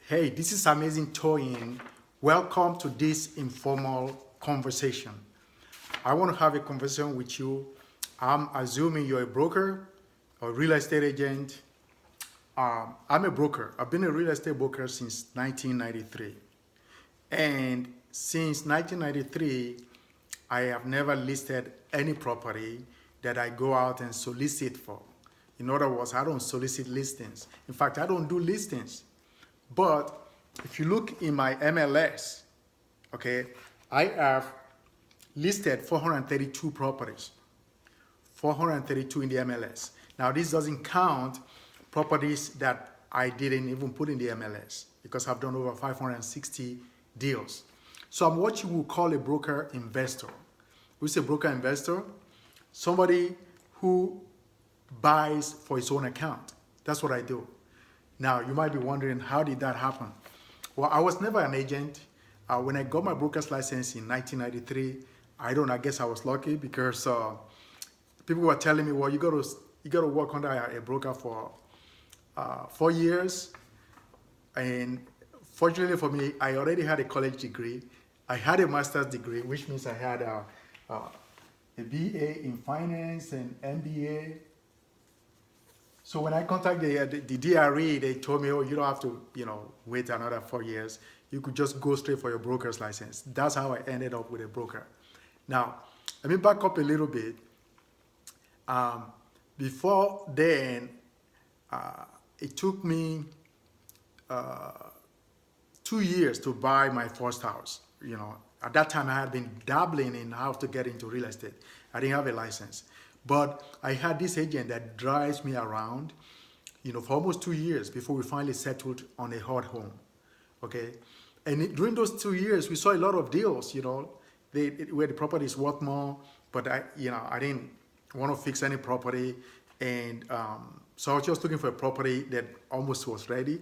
Hey, this is Amazing Toyin. Welcome to this informal conversation. I want to have a conversation with you. I'm assuming you're a broker or real estate agent. I'm a broker. I've been a real estate broker since 1993. And since 1993, I have never listed any property that I go out and solicit for. In other words, I don't solicit listings. In fact, I don't do listings. But if you look in my MLS, okay, I have listed 432 properties, 432 in the MLS. Now, this doesn't count properties that I didn't even put in the MLS because I've done over 560 deals. So I'm what you would call a broker investor. Who's a broker investor? Somebody who buys for his own account. That's what I do. Now, you might be wondering, how did that happen? Well, I was never an agent. When I got my broker's license in 1993, I guess I was lucky because people were telling me, well, you got to work under a broker for 4 years. And fortunately for me, I already had a college degree. I had a master's degree, which means I had a BA in finance and MBA. So when I contacted the DRE, they told me, oh, you don't have to, wait another 4 years. You could just go straight for your broker's license. That's how I ended up with a broker. Now, let me back up a little bit. Before then, it took me 2 years to buy my first house. At that time, I had been dabbling in how to get into real estate. I didn't have a license. But I had this agent that drives me around, for almost 2 years before we finally settled on a hot home, okay? And during those 2 years, we saw a lot of deals, where the property is worth more, but I didn't want to fix any property. And so I was just looking for a property that almost was ready.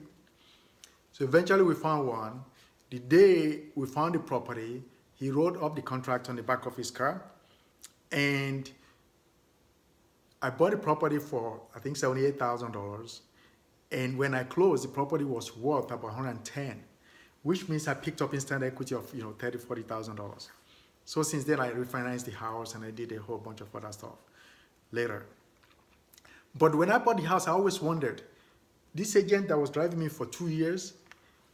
So eventually we found one. The day we found the property, he wrote up the contract on the back of his car, and I bought the property for, I think, $78,000. And when I closed, the property was worth about 110, which means I picked up instant equity of, $30,000, $40,000. So since then, I refinanced the house and I did a whole bunch of other stuff later. But when I bought the house, I always wondered, this agent that was driving me for 2 years,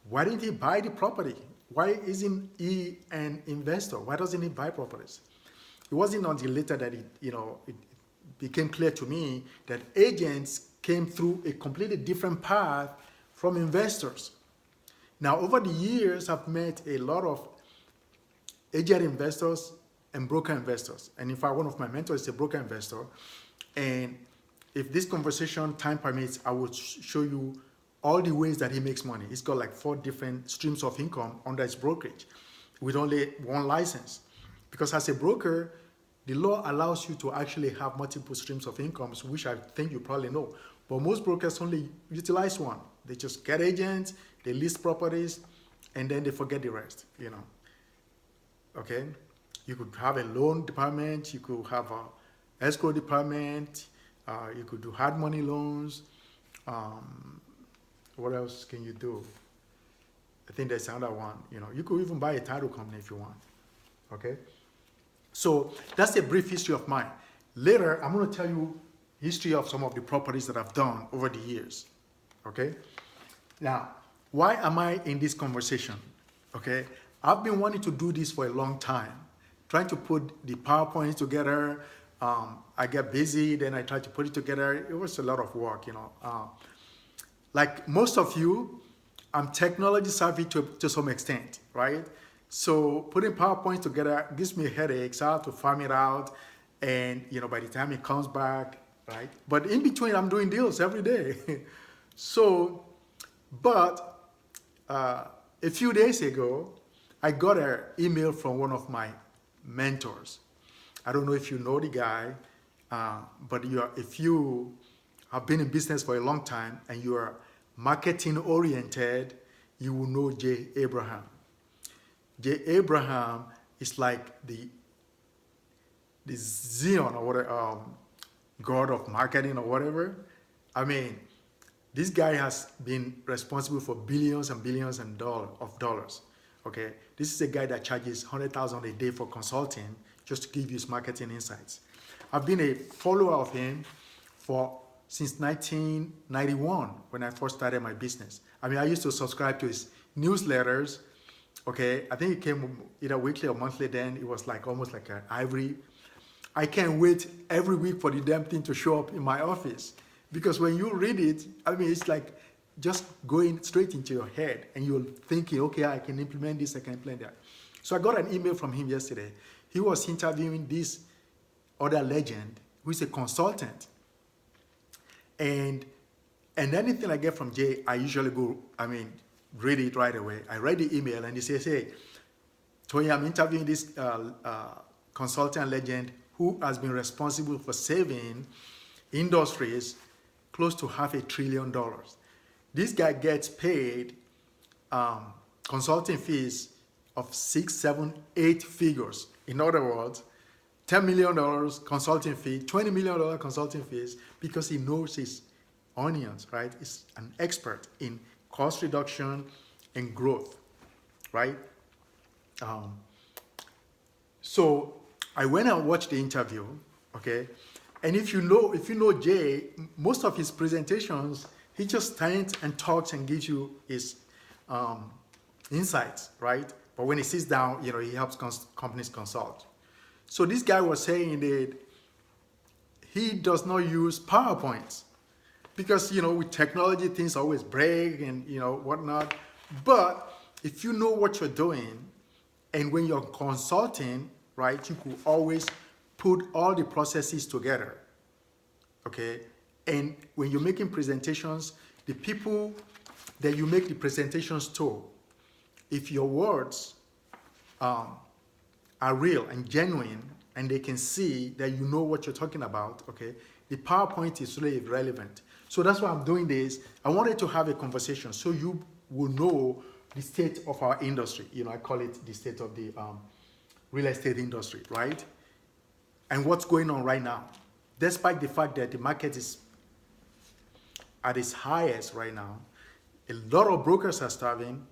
why didn't he buy the property? Why isn't he an investor? Why doesn't he buy properties? It wasn't until later that it became clear to me that agents came through a completely different path from investors. Now, over the years, I've met a lot of agent investors and broker investors. And in fact, one of my mentors is a broker investor. And if this conversation time permits, I will show you all the ways that he makes money. He's got like 4 different streams of income under his brokerage with only one license. Because as a broker, the law allows you to actually have multiple streams of incomes, which I think you probably know. But most brokers only utilize one. They just get agents, they list properties, and then they forget the rest, Okay? You could have a loan department, you could have a escrow department, you could do hard money loans. What else can you do? I think there's another one. You could even buy a title company if you want, okay? So that's a brief history of mine. Later, I'm going to tell you history of some of the properties that I've done over the years, okay? Now, why am I in this conversation, okay? I've been wanting to do this for a long time, trying to put the PowerPoint together. I get busy, then I try to put it together. It was a lot of work, Like most of you, I'm technology savvy to some extent, right? So putting PowerPoint together gives me headaches. I have to farm it out. And, by the time it comes back, right? But in between, I'm doing deals every day. But a few days ago, I got an email from one of my mentors. I don't know if you know the guy, but if you have been in business for a long time and you are marketing oriented, you will know Jay Abraham. Jay Abraham is like the Zion or whatever, god of marketing or whatever. I mean, This guy has been responsible for billions and billions of dollars. Okay, this is a guy that charges 100,000 a day for consulting just to give you his marketing insights. I've been a follower of him since 1991 when I first started my business. I mean, I used to subscribe to his newsletters. Okay, I think it came either weekly or monthly then. It was like almost like an ivory. I can't wait every week for the damn thing to show up in my office. Because when you read it, I mean, it's like just going straight into your head and you're thinking, okay, I can implement this, I can implement that. So I got an email from him yesterday. He was interviewing this other legend who is a consultant. And anything I get from Jay, I usually read it right away. I read the email and he says, hey, Tony, I'm interviewing this consultant legend who has been responsible for saving industries close to $500 billion. This guy gets paid consulting fees of 6, 7, 8 figures. In other words, $10 million consulting fee, $20 million consulting fees, because he knows his onions, right? He's an expert in cost reduction and growth, right? So I went and watched the interview, okay? And if you know Jay, most of his presentations, he just stands and talks and gives you his insights, right? But when he sits down, he helps companies consult. So this guy was saying that he does not use PowerPoints because, with technology, things always break and, whatnot. But if you know what you're doing and when you're consulting, right, you could always put all the processes together, okay? And when you're making presentations, the people that you make the presentations to, if your words are real and genuine and they can see that you know what you're talking about, okay, the PowerPoint is really irrelevant. So that's why I'm doing this. I wanted to have a conversation so you will know the state of our industry. I call it the state of the real estate industry, right? And what's going on right now. Despite the fact that the market is at its highest right now, a lot of brokers are starving,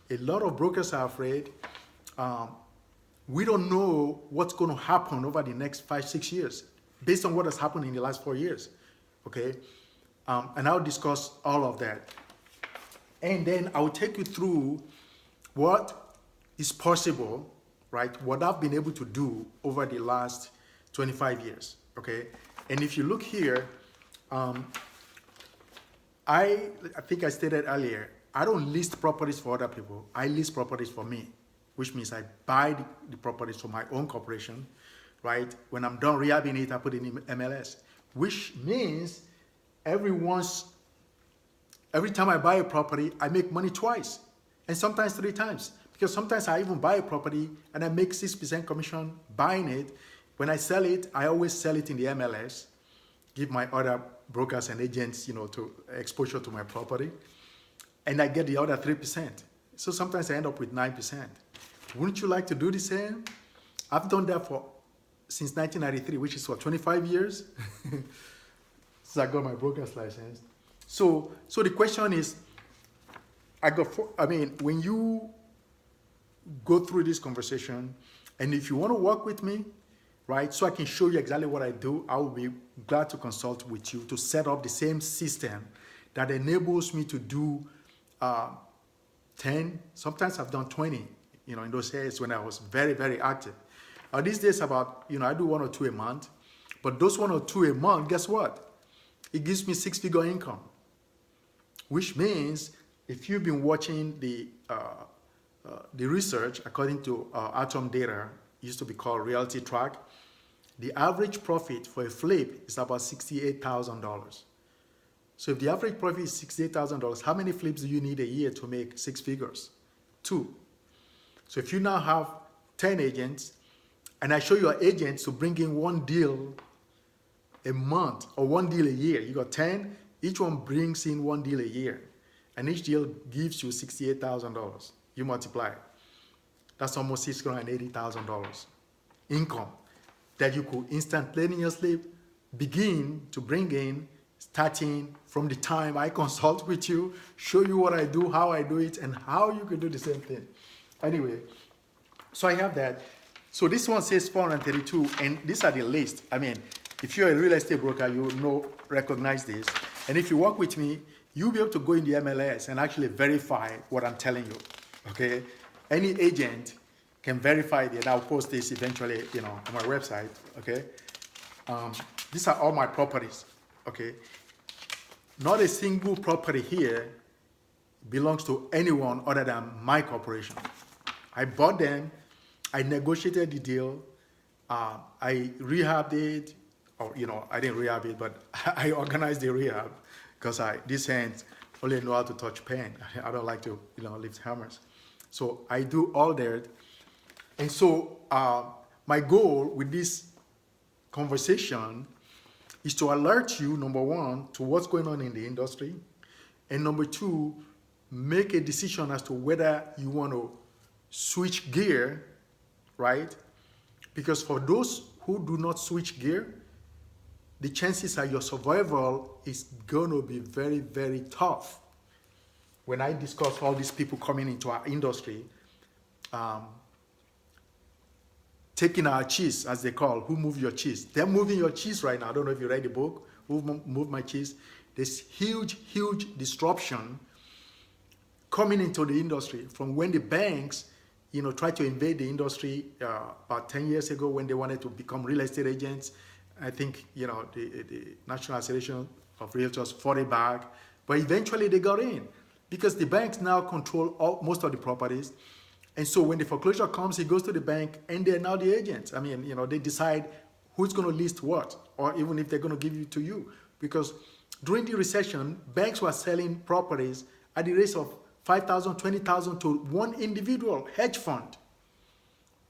a lot of brokers are afraid. We don't know what's going to happen over the next 5, 6 years based on what has happened in the last 4 years, okay? And I'll discuss all of that. And then I'll take you through what is possible, right? What I've been able to do over the last 25 years, okay? And if you look here, I think I stated earlier, I don't list properties for other people. I list properties for me, which means I buy the properties for my own corporation, right? When I'm done rehabbing it, I put it in MLS, which means every time I buy a property, I make money twice, and sometimes 3 times. Because sometimes I even buy a property and I make 6% commission buying it. When I sell it, I always sell it in the MLS, give my other brokers and agents, to exposure to my property, and I get the other 3%. So sometimes I end up with 9%. Wouldn't you like to do the same? I've done that since 1993, which is 25 years since I got my broker's license. So the question is, when you go through this conversation, and if you want to work with me, right, so I can show you exactly what I do, I will be glad to consult with you to set up the same system that enables me to do 10, sometimes I've done 20, in those days when I was very, very active. These days about, I do 1 or 2 a month, but those 1 or 2 a month, guess what? It gives me 6-figure income, which means if you've been watching the research, according to Atom Data, used to be called Realty Track, the average profit for a flip is about $68,000. So if the average profit is $68,000, how many flips do you need a year to make 6 figures? 2. So if you now have 10 agents, and I show your agents to bring in 1 deal a month or 1 deal a year, you got 10, each one brings in 1 deal a year, and each deal gives you $68,000. You multiply it. That's almost $680,000 income that you could instantaneously begin to bring in starting from the time I consult with you, show you what I do, how I do it, and how you can do the same thing. Anyway, so I have that. So this one says 432, and these are the list. I mean, if you're a real estate broker, you know, recognize this. And if you work with me, you'll be able to go in the MLS and actually verify what I'm telling you, okay? Any agent can verify it, and I'll post this eventually, you know, on my website, okay? These are all my properties, okay? Not a single property here belongs to anyone other than my corporation. I bought them, I negotiated the deal, I rehabbed it, or, you know, I didn't rehab it, but I organized the rehab because these hands only know how to touch pen. I don't like to, you know, lift hammers. So I do all that. And so my goal with this conversation is to alert you, number one, to what's going on in the industry, and number two, make a decision as to whether you want to switch gear, right? Because for those who do not switch gear, the chances are your survival is going to be very, very tough. When I discuss all these people coming into our industry, taking our cheese, as they call, who move your cheese. They're moving your cheese right now. I don't know if you read the book, Who Moved My Cheese. There's huge, huge disruption coming into the industry from when the banks, you know, tried to invade the industry about 10 years ago when they wanted to become real estate agents. I think, you know, the National Association of Realtors fought it back, but eventually they got in because the banks now control most of the properties. And so when the foreclosure comes, he goes to the bank and they're now the agents. I mean, you know, they decide who's going to list what, or even if they're going to give it to you. Because during the recession, banks were selling properties at the rate of $5,000, $20,000 to one individual hedge fund.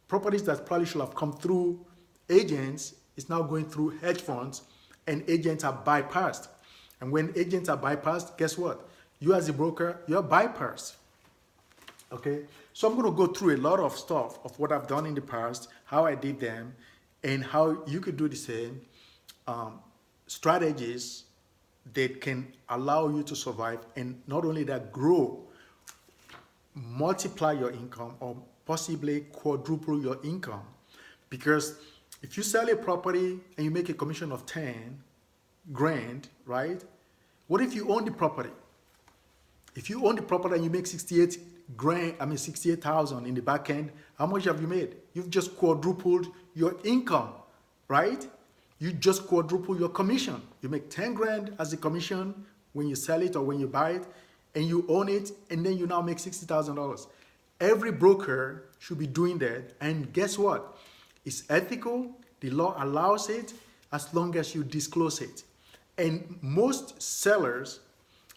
Properties that probably should have come through agents is now going through hedge funds, and agents are bypassed. And when agents are bypassed, guess what? You as a broker, you're bypassed. Okay? So I'm going to go through a lot of stuff of what I've done in the past, how I did them, and how you could do the same. Strategies that can allow you to survive, and not only that, grow, multiply your income, or possibly quadruple your income. Because if you sell a property and you make a commission of 10 grand, right? What if you own the property? If you own the property and you make 68,000 in the back end, how much have you made? You've just quadrupled your income, right? You just quadruple your commission. You make 10 grand as a commission when you sell it or when you buy it, and you own it, and then you now make $60,000. Every broker should be doing that. And guess what? It's ethical. The law allows it as long as you disclose it. And most sellers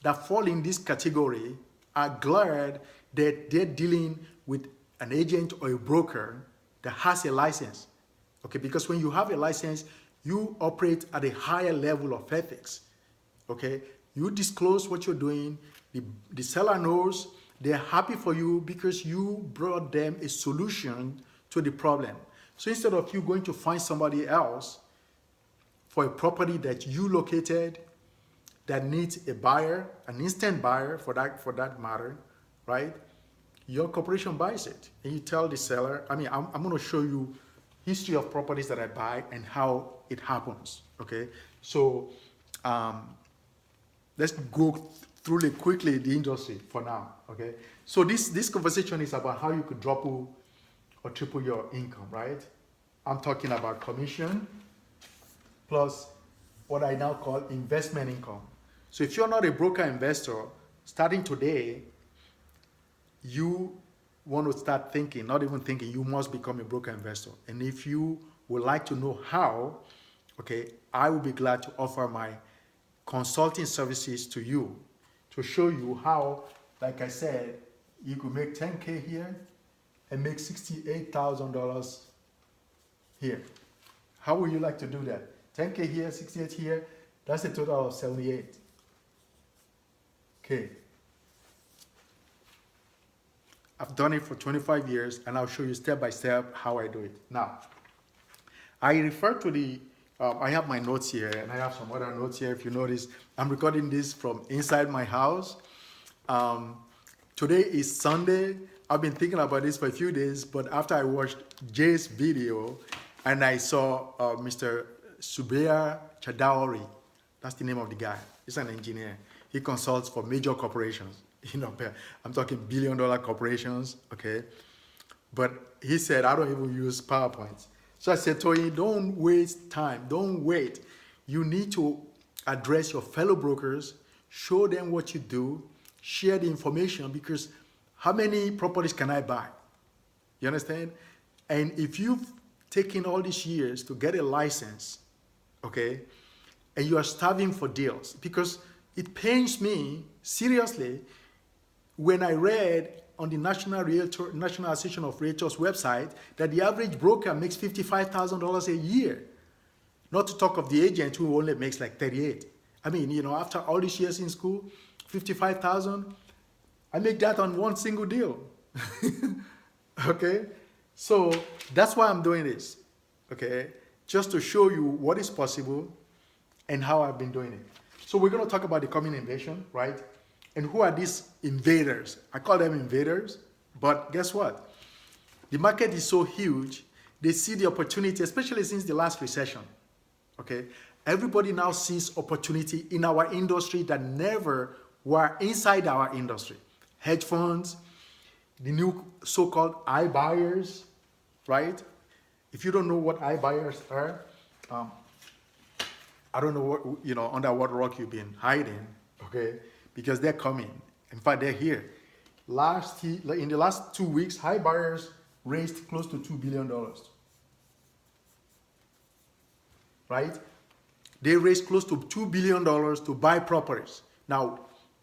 that fall in this category are glad that they're dealing with an agent or a broker that has a license. Okay, because when you have a license, you operate at a higher level of ethics. Okay, you disclose what you're doing. The seller knows. They're happy for you because you brought them a solution to the problem. So instead of you going to find somebody else for a property that you located that needs a buyer, an instant buyer for that matter, right? Your corporation buys it, and you tell the seller. I mean, I'm going to show you history of properties that I buy and how it happens. Okay, so let's go through it quickly the industry for now. Okay, so this conversation is about how you could double or triple your income, right? I'm talking about commission plus what I now call investment income. So if you're not a broker investor, starting today, you want to start thinking, not even thinking, you must become a broker investor. And if you would like to know how, okay, I will be glad to offer my consulting services to you to show you how, like I said, you could make 10K here and make $68,000 here. How would you like to do that? 10K here, 68 here, that's a total of 78. Okay. I've done it for 25 years, and I'll show you step by step how I do it. Now, I refer to the I have my notes here, and I have some other notes here. If you notice, I'm recording this from inside my house. Um, Today is Sunday. I've been thinking about this for a few days, but after I watched Jay's video and I saw Mr. Subeya Chadaori, that's the name of the guy. He's an engineer. He consults for major corporations. You know, I'm talking billion-dollar corporations, okay? But he said, I don't even use PowerPoints. So I said, Toyin, don't waste time. Don't wait. You need to address your fellow brokers, show them what you do, share the information, because how many properties can I buy? You understand? And if you've taken all these years to get a license, okay, and you are starving for deals, because it pains me seriously when I read on the National Association of Realtors website that the average broker makes $55,000 a year. Not to talk of the agent who only makes like 38. I mean, you know, after all these years in school, 55,000, I make that on one single deal. Okay? So that's why I'm doing this. Okay? Just to show you what is possible and how I've been doing it. So we're going to talk about the coming invasion, right? And who are these invaders? I call them invaders, but guess what? The market is so huge, they see the opportunity, especially since the last recession. Okay? Everybody now sees opportunity in our industry that never were inside our industry. Hedge funds, the new so-called iBuyers, right? If you don't know what iBuyers are, I don't know what, you know, under what rock you've been hiding, okay? Because they're coming. In fact, they're here. In the last 2 weeks, iBuyers raised close to $2 billion, right? They raised close to $2 billion to buy properties. Now,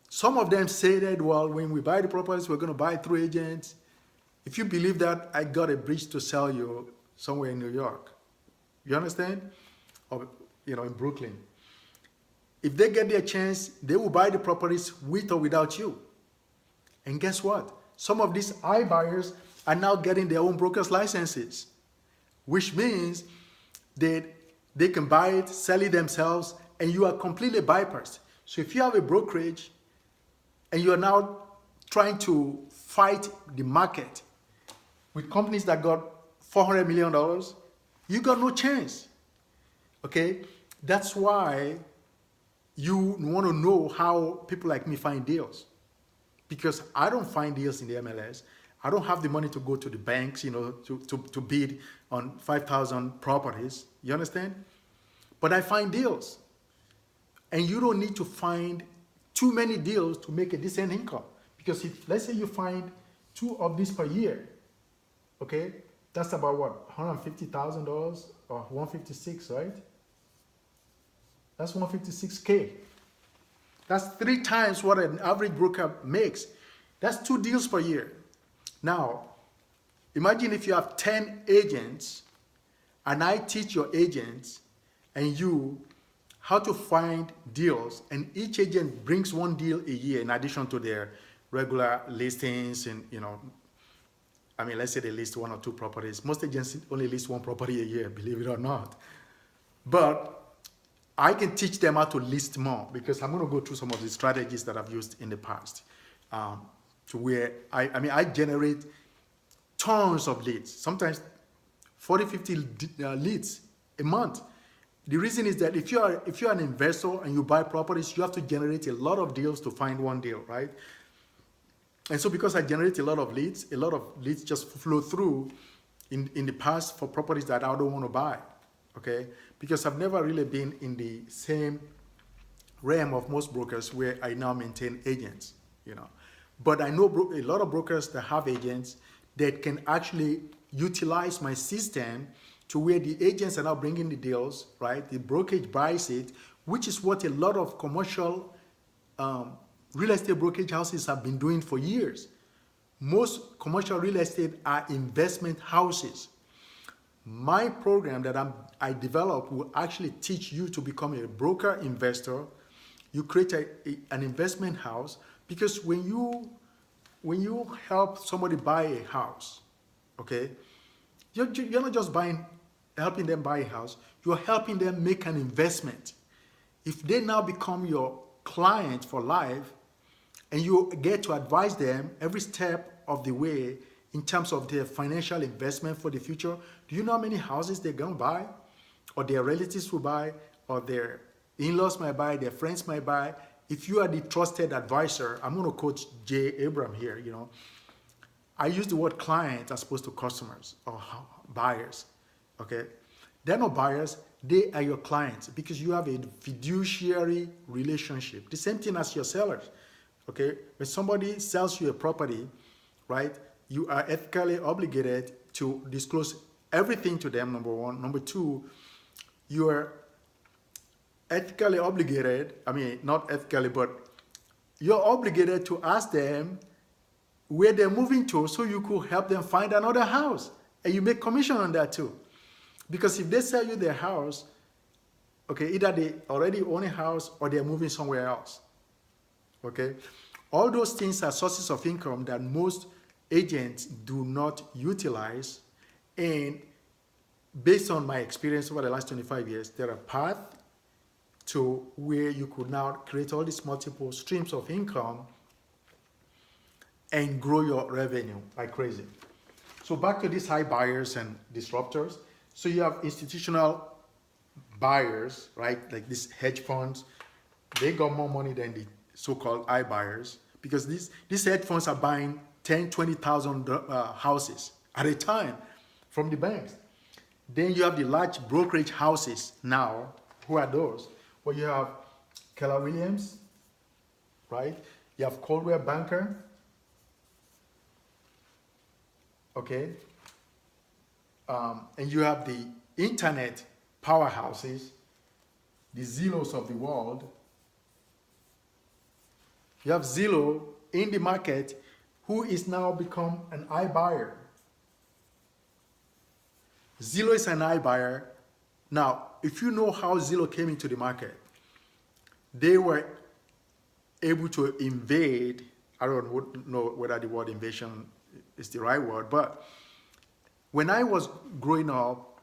some of them say that, well, when we buy the properties, we're going to buy through agents. If you believe that, I got a bridge to sell you somewhere in New York. You understand? Or, you know, in Brooklyn. If they get their chance, they will buy the properties with or without you. And guess what? Some of these iBuyers are now getting their own broker's licenses, which means that they can buy it, sell it themselves, and you are completely bypassed. So if you have a brokerage and you are now trying to fight the market with companies that got $400 million, you got no chance. Okay? That's why you want to know how people like me find deals. Because I don't find deals in the MLS. I don't have the money to go to the banks, you know, to bid on 5,000 properties. You understand? But I find deals. And you don't need to find too many deals to make a decent income. Because if, let's say you find 2 of these per year, okay, that's about what, $150,000 or 156, right? That's 156K. That's 3 times what an average broker makes. That's 2 deals per year. Now, imagine if you have 10 agents and I teach your agents and you how to find deals, and each agent brings 1 deal a year in addition to their regular listings. And, you know, I mean, let's say they list 1 or 2 properties. Most agents only list 1 property a year, believe it or not. But I can teach them how to list more, because I'm going to go through some of the strategies that I've used in the past to where I generate tons of leads, sometimes 40, 50 leads a month. The reason is that if you're an investor and you buy properties, you have to generate a lot of deals to find 1 deal, right? And so because I generate a lot of leads just flow through in the past for properties that I don't want to buy, okay? Because I've never really been in the same realm of most brokers where I now maintain agents, you know. But I know a lot of brokers that have agents that can actually utilize my system to where the agents are now bringing the deals, right? The brokerage buys it, which is what a lot of commercial real estate brokerage houses have been doing for years. Most commercial real estate are investment houses. My program that I developed will actually teach you to become a broker investor. You create an investment house, because when you help somebody buy a house, okay, you're not just buying helping them buy a house, you're helping them make an investment. If they now become your client for life and you get to advise them every step of the way in terms of their financial investment for the future, do you know how many houses they're going to buy, or their relatives will buy, or their in-laws might buy, their friends might buy? If you are the trusted advisor, I'm going to quote Jay Abram here, I use the word client as opposed to customers or buyers, okay? They're not buyers, they are your clients because you have a fiduciary relationship. The same thing as your sellers, okay? When somebody sells you a property, right, you are ethically obligated to disclose everything to them, number one. Number two, you are ethically obligated, not ethically, but you're obligated to ask them where they're moving to so you could help them find another house. And you make commission on that too. Because if they sell you their house, okay, either they already own a house or they're moving somewhere else. Okay? All those things are sources of income that most agents do not utilize. And based on my experience over the last 25 years, there are paths to where you could now create all these multiple streams of income and grow your revenue like crazy. So back to these high buyers and disruptors. So you have institutional buyers, right? Like these hedge funds, they got more money than the so-called high buyers because these hedge funds are buying 10, 20,000 houses at a time from the banks. Then you have the large brokerage houses now. Who are those? Well, you have Keller Williams, right? You have Coldwell Banker, okay? And you have the internet powerhouses, the Zillows of the world. You have Zillow in the market who is now become an iBuyer. Zillow is an iBuyer. Now, if you know how Zillow came into the market, they were able to invade. I don't know whether the word invasion is the right word, but when I was growing up,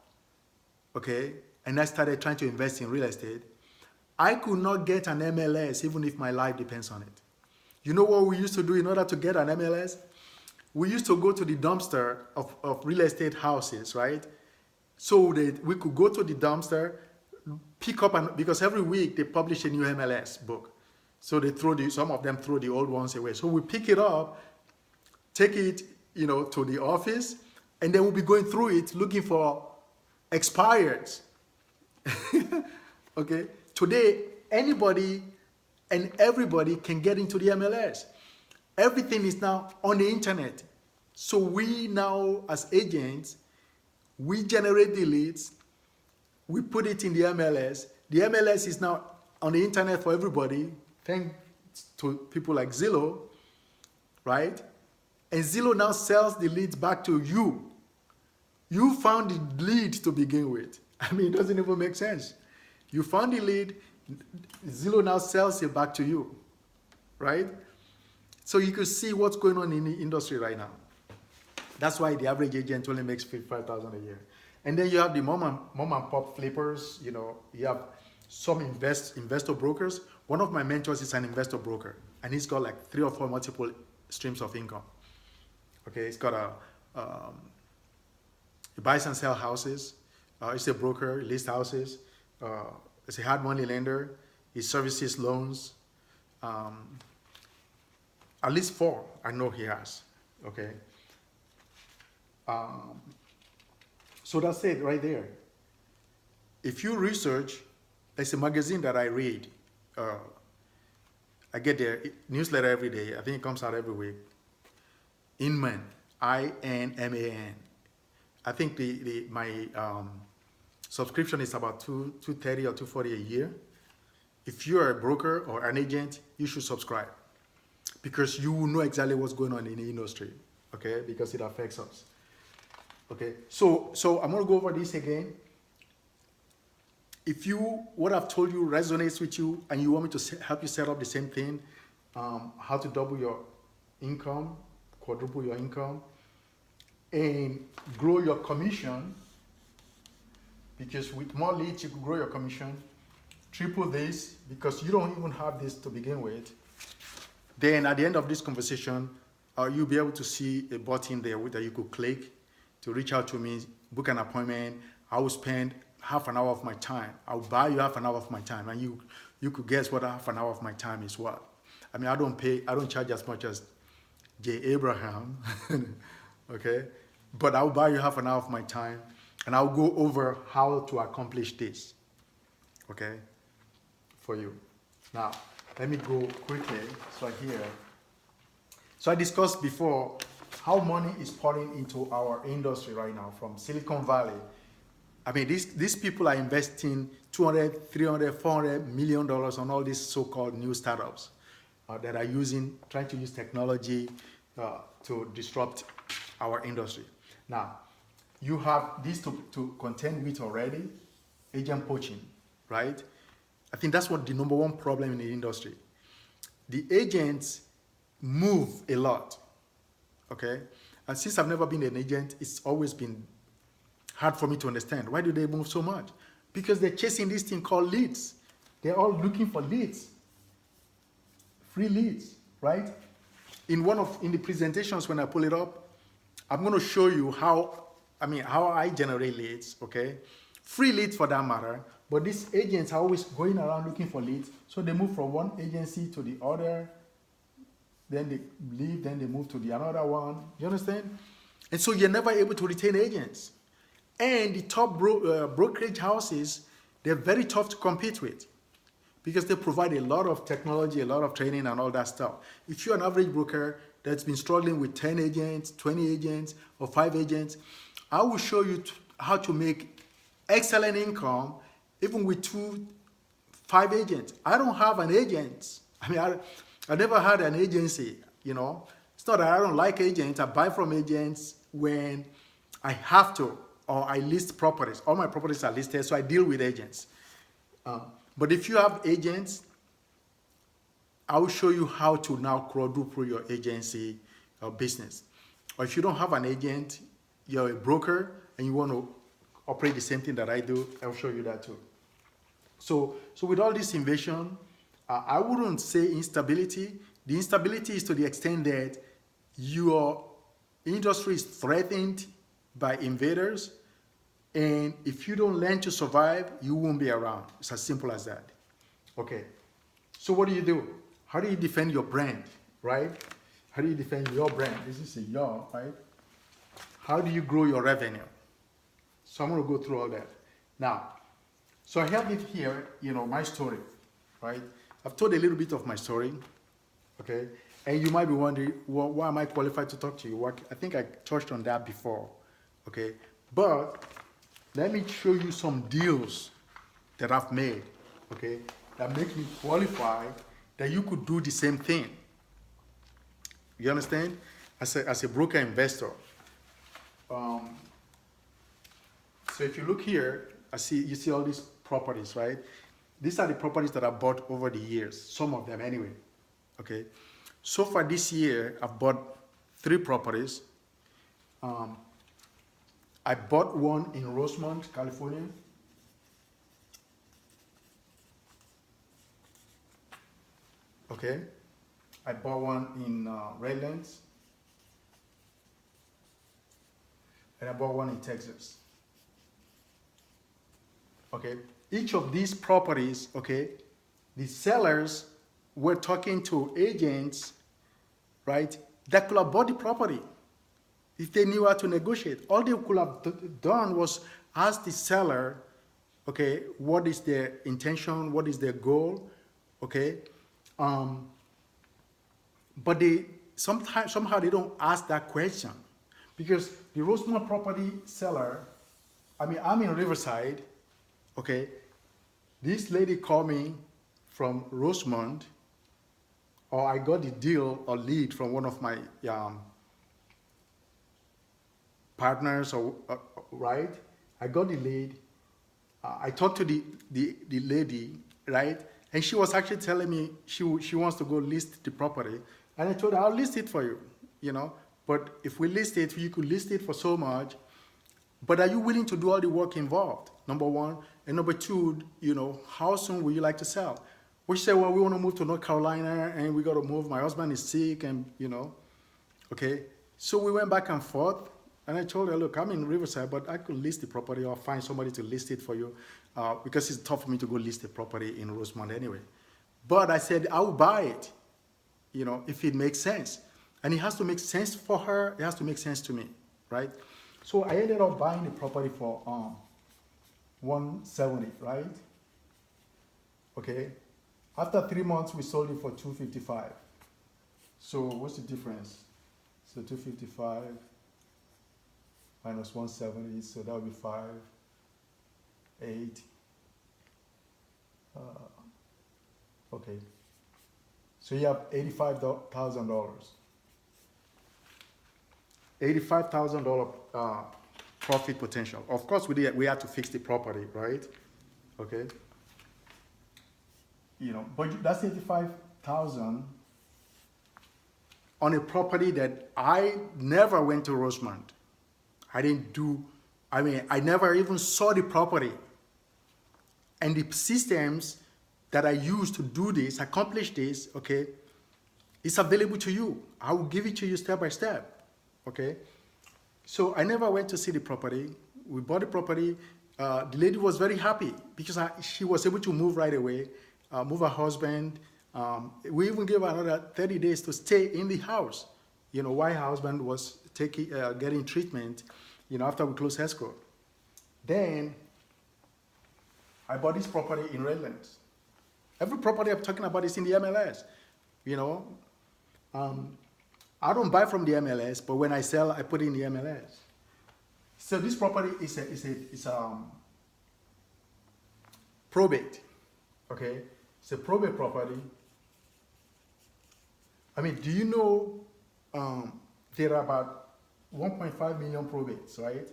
okay, and I started trying to invest in real estate, I could not get an MLS even if my life depends on it. You know what we used to do in order to get an MLS? We used to go to the dumpster of real estate houses, right? So that we could go to the dumpster, pick up, because every week they publish a new MLS book. So they some of them throw the old ones away. So we pick it up, take it, to the office, and then we'll be going through it looking for expireds. Okay? Today, anybody and everybody can get into the MLS. Everything is now on the internet. So we now, as agents, we generate the leads, we put it in the MLS. The MLS is now on the internet for everybody, thanks to people like Zillow, right? And Zillow now sells the leads back to you. You found the lead to begin with. It doesn't even make sense. You found the lead, Zillow now sells it back to you, right? So you can see what's going on in the industry right now. That's why the average agent only makes $55,000 a year. And then you have the mom and pop flippers. You have some investor brokers. One of my mentors is an investor broker, and he's got like 3 or 4 multiple streams of income. Okay, he's got he buys and sells houses. He's a broker, he lists houses. He's a hard money lender. He services loans. At least 4 I know he has. Okay. So that's it right there. If you research, there's a magazine that I read. I get their newsletter every day. I think it comes out every week. Inman, INMAN. I think my subscription is about $230 or $240 a year. If you're a broker or an agent, you should subscribe because you will know exactly what's going on in the industry. Okay, because it affects us. Okay, so I'm going to go over this again. If what I've told you resonates with you and you want me to help you set up the same thing, how to double your income, quadruple your income, and grow your commission, because with more leads, you could grow your commission, triple this, because you don't even have this to begin with. Then at the end of this conversation, you'll be able to see a button there that you could click to reach out to me, book an appointment. I will spend half an hour of my time. I'll buy you half an hour of my time, and you could guess what half an hour of my time is what. I mean, I don't charge as much as J. Abraham, okay? But I'll buy you half an hour of my time, and I'll go over how to accomplish this, okay, for you. Now, let me go quickly. So I discussed before how money is pouring into our industry right now from Silicon Valley. I mean, these people are investing $200, $300, $400 million on all these so-called new startups that are trying to use technology to disrupt our industry. Now, you have this to contend with already, agent poaching, right? I think that's what the number one problem in the industry. The agents move a lot, okay? And since I've never been an agent, it's always been hard for me to understand. Why do they move so much? Because they're chasing this thing called leads. They're all looking for leads, free leads, right? In the presentations when I pull it up, I'm going to show you how I generate leads, okay? Free leads for that matter, but these agents are always going around looking for leads. So they move from one agency to the other, then they leave, then they move to the another one. You understand? And so you're never able to retain agents. And the top brokerage houses, they're very tough to compete with because they provide a lot of technology, a lot of training and all that stuff. If you're an average broker that's been struggling with 10 agents, 20 agents, or 5 agents, I will show you how to make excellent income even with 2, 5 agents. I don't have an agent. I mean, I never had an agency, you know. It's not that I don't like agents. I buy from agents when I have to, or I list properties. All my properties are listed, so I deal with agents. But if you have agents, I will show you how to now quadruple your agency business. Or if you don't have an agent, you're a broker, and you want to operate the same thing that I do, I'll show you that too. So with all this invasion, I wouldn't say instability. The instability is to the extent that your industry is threatened by invaders, and if you don't learn to survive, you won't be around. It's as simple as that. Okay, so what do? How do you defend your brand, right? How do you defend your brand? This is a your, right? How do you grow your revenue? So I'm going to go through all that. Now, so I have it here, my story, right? I've told a little bit of my story, okay? And you might be wondering, why am I qualified to talk to you? I think I touched on that before, okay? But let me show you some deals that I've made, okay, that make me qualify that you could do the same thing. You understand? As a broker investor. So if you look here, you see all these properties, right? These are the properties that I bought over the years, some of them anyway, okay? So far this year, I've bought 3 properties. I bought one in Rosemont, California. Okay. I bought one in Redlands. And I bought one in Texas. Okay. Each of these properties, okay, the sellers were talking to agents, right, that could have bought the property if they knew how to negotiate. All they could have done was ask the seller, okay, what is their intention, what is their goal, okay? But somehow they don't ask that question, because the Rosemont property seller, I'm in Riverside, okay? This lady called me from Rosemont, or I got the deal or lead from one of my partners, right? I got the lead. I talked to the lady, right? And she was actually telling me she wants to go list the property. And I told her, I'll list it for you, But if we list it, you could list it for so much. But are you willing to do all the work involved? Number one. And number two, how soon would you like to sell? We said, well, we want to move to North Carolina and we got to move. My husband is sick and, okay. So we went back and forth and I told her, look, I'm in Riverside, but I could list the property or find somebody to list it for you because it's tough for me to go list the property in Rosemont anyway. But I said, I will buy it, if it makes sense. And it has to make sense for her. It has to make sense to me, right? So I ended up buying the property for 170, right? Okay. After 3 months, we sold it for 255. So what's the difference? So 255 minus 170, so that would be 5, 8. Okay. So you have $85,000. $85,000 profit potential. Of course, we had to fix the property, right? Okay. But that's 85,000 on a property that I never went to Rosemont. I never even saw the property. And the systems that I used to do this, accomplish this, okay, it's available to you. I will give it to you step by step. Okay, so I never went to see the property. We bought the property. The lady was very happy because she was able to move right away, move her husband. We even gave her another 30 days to stay in the house, while her husband was getting treatment, after we closed escrow. Then I bought this property in Redlands. Every property I'm talking about is in the MLS, I don't buy from the MLS, but when I sell, I put it in the MLS. So this property is probate, okay? It's a probate property. Do you know there are about 1.5 million probates, right?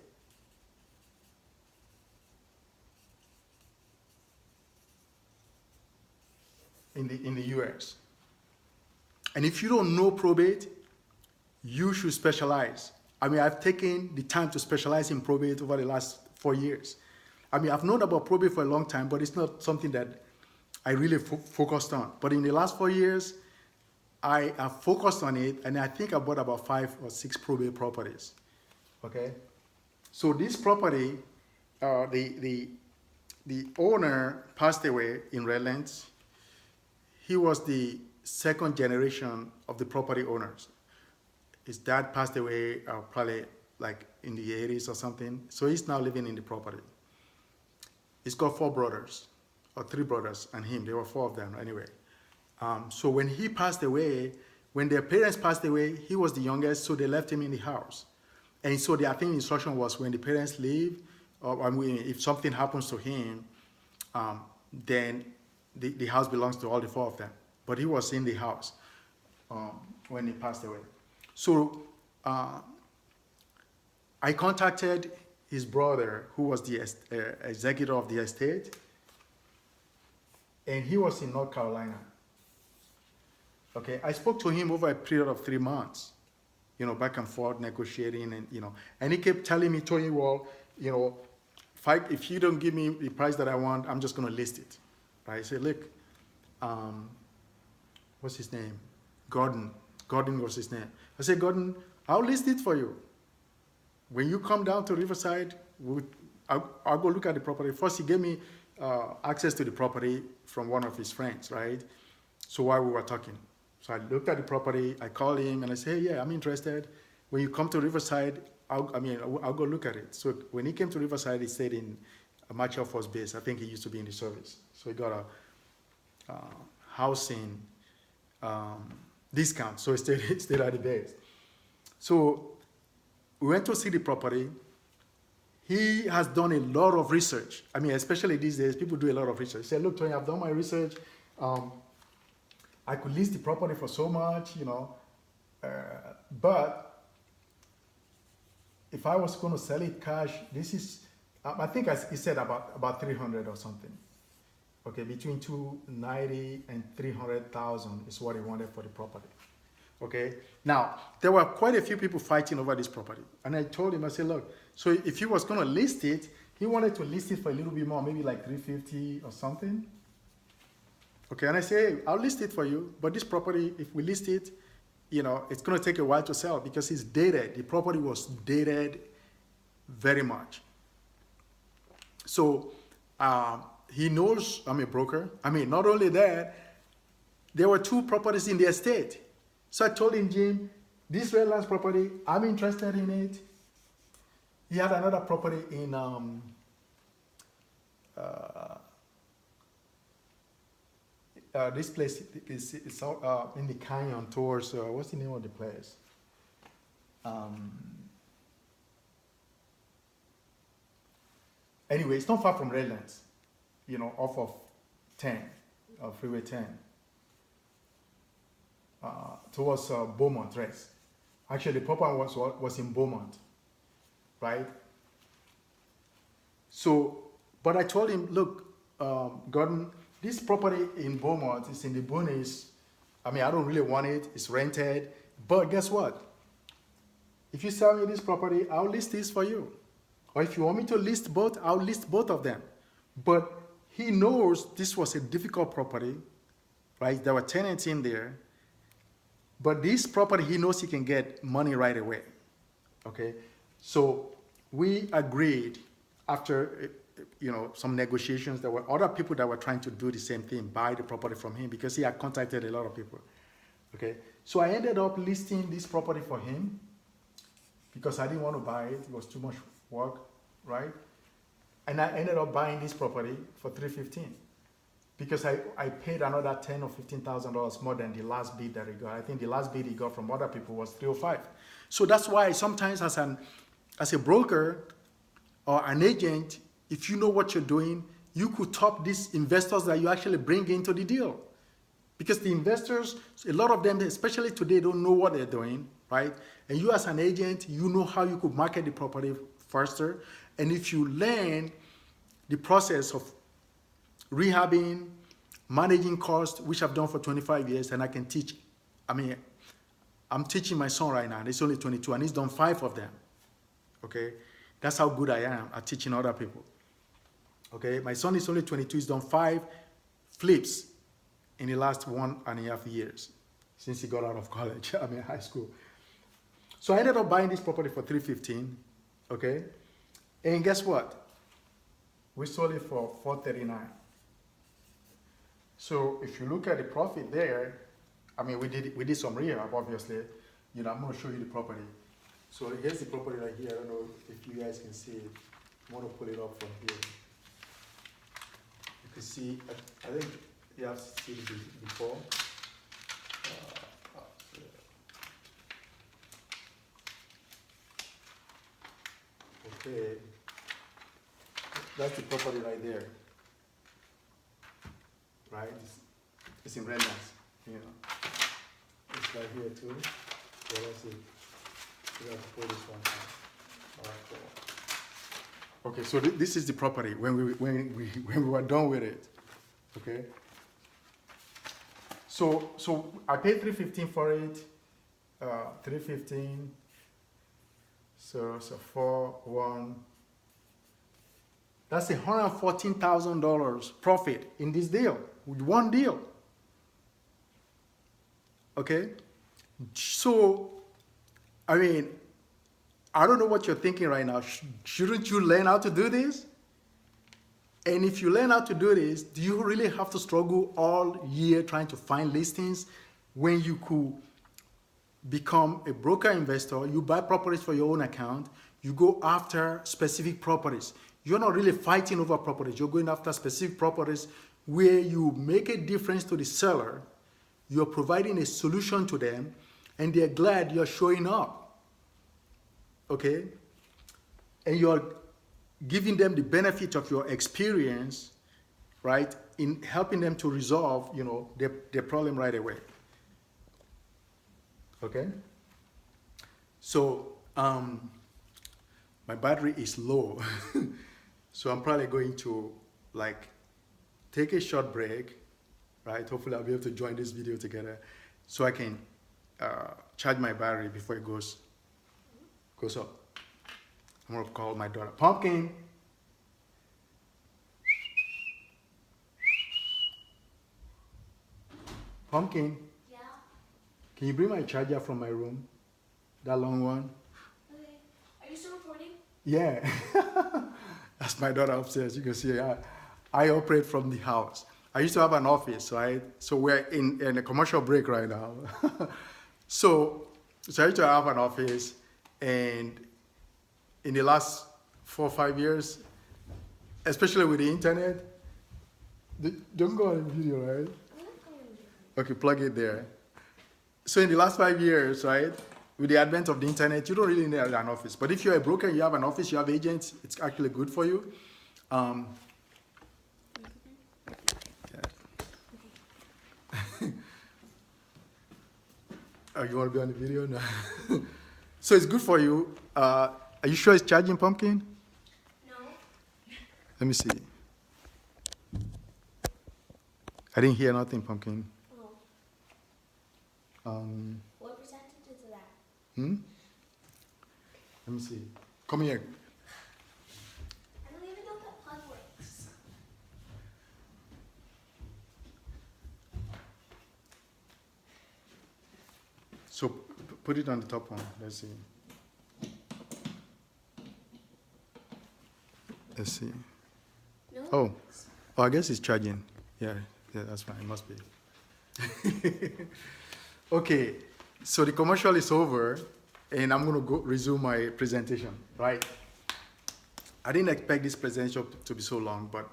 In the US. And if you don't know probate, you should specialize. I've taken the time to specialize in probate over the last 4 years. I've known about probate for a long time, but it's not something that I really focused on. But in the last 4 years, I have focused on it, and I think I bought about 5 or 6 probate properties. Okay? So this property, the owner passed away in Redlands. He was the second generation of the property owners. His dad passed away probably like in the 80s or something. So he's now living in the property. He's got 4 brothers, or 3 brothers and him. There were 4 of them anyway. So when he passed away, when their parents passed away, he was the youngest, so they left him in the house. And so I think the instruction was when the parents leave, or if something happens to him, then the house belongs to all the 4 of them. But he was in the house when he passed away. So I contacted his brother, who was the executor of the estate, and he was in North Carolina. Okay, I spoke to him over a period of 3 months, back and forth, negotiating, and he kept telling me, Tony, well, if you don't give me the price that I want, I'm just going to list it. Right? I said, look, what's his name? Gordon. Gordon was his name. I said, Gordon, I'll list it for you. When you come down to Riverside, I'll go look at the property. First, he gave me access to the property from one of his friends, right? So while we were talking. So I looked at the property, I called him, and I said, hey, yeah, I'm interested. When you come to Riverside, I'll go look at it. So when he came to Riverside, he stayed in a March Air Force Base. I think he used to be in the service. So he got a housing discount. So he stayed at the base. So we went to see the property. He has done a lot of research. Especially these days, people do a lot of research. He said, look, Tony, I've done my research. I could list the property for so much, but if I was going to sell it cash, this is, I think he said about 300 or something. Okay, between 290 and 300,000 is what he wanted for the property. Okay. Now, there were quite a few people fighting over this property. And I told him, I said, look, so if he was going to list it, he wanted to list it for a little bit more, maybe like 350 or something. Okay. And I say, hey, I'll list it for you. But this property, if we list it, you know, it's going to take a while to sell because it's dated. The property was dated very much. So he knows I'm a broker. I mean, not only that, there were 2 properties in the estate. So I told him, Jim, this Redlands property, I'm interested in it. He had another property in this place is in the canyon towards, what's the name of the place? Anyway, it's not far from Redlands, you know, off of 10, Freeway 10, towards Beaumont, right? Actually, the property was in Beaumont, right? So, but I told him, look, Gordon, this property in Beaumont is in the boonies. I mean, I don't really want it. It's rented. But guess what? If you sell me this property, I'll list this for you. Or if you want me to list both, I'll list both of them. But he knows this was a difficult property, right? There were tenants in there. But this property, he knows he can get money right away, okay? So we agreed after, you know, some negotiations. There were other people that were trying to do the same thing, buy the property from him because he had contacted a lot of people, okay? So I ended up listing this property for him because I didn't want to buy it. It was too much work, right? And I ended up buying this property for $315 because I paid another $10,000 or $15,000 more than the last bid that he got. I think the last bid he got from other people was $305. So that's why sometimes as a broker or an agent, if you know what you're doing, you could top these investors that you actually bring into the deal. Because the investors, a lot of them, especially today, don't know what they're doing, right? And you as an agent, you know how you could market the property faster. And if you learn the process of rehabbing, managing costs, which I've done for 25 years, and I can teach. I mean, I'm teaching my son right now, and he's only 22, and he's done 5 of them, okay? That's how good I am at teaching other people, okay? My son is only 22, he's done 5 flips in the last 1.5 years since he got out of college, I mean high school. So I ended up buying this property for $315, okay? And guess what? We sold it for $439. So if you look at the profit there, I mean, we did some rehab, obviously. You know, I'm going to show you the property. So here's the property right here. I don't know if you guys can see it. I want to pull it up from here. You can see, I think you have seen it before. Okay, that's the property right there. Right? It's in Redlands, you know. It's right here too. Yeah, let's see. We have to pull this one out. All right, cool. Okay, so this is the property when we were done with it. Okay. So I paid $315 for it. $315. So 4-1. That's $114,000 profit in this deal, with one deal. Okay? So, I mean, I don't know what you're thinking right now. Shouldn't you learn how to do this? And if you learn how to do this, do you really have to struggle all year trying to find listings when you could become a broker investor? You buy properties for your own account. You go after specific properties. You're not really fighting over properties. You're going after specific properties where you make a difference to the seller. You're providing a solution to them, and they're glad you're showing up. Okay? And you're giving them the benefit of your experience, right, in helping them to resolve, you know, their problem right away. Okay? So, my battery is low. So I'm probably going to like take a short break, right? Hopefully I'll be able to join this video together so I can charge my battery before it goes up. I'm gonna call my daughter. Pumpkin. Pumpkin. Yeah. Can you bring my charger from my room? That long one. Okay. Are you still recording? Yeah. That's my daughter upstairs. You can see I operate from the house. I used to have an office, right? So we're in a commercial break right now. so I used to have an office, and in the last 4 or 5 years, especially with the internet, don't go on video, right? Okay, plug it there. So in the last 5 years, right, with the advent of the internet, you don't really need an office. But if you're a broker, you have an office, you have agents, it's actually good for you. Oh, you want to be on the video now? So it's good for you. Are you sure it's charging, Pumpkin? No. Let me see. I didn't hear nothing, Pumpkin. Oh. What percentage is that? Let me see. Come here. I don't even know if that plug works. So put it on the top one. Let's see. Let's see. No? Oh, I guess it's charging. Yeah, that's fine. It must be. Okay, so the commercial is over, and I'm going to go resume my presentation, right? I didn't expect this presentation to be so long, but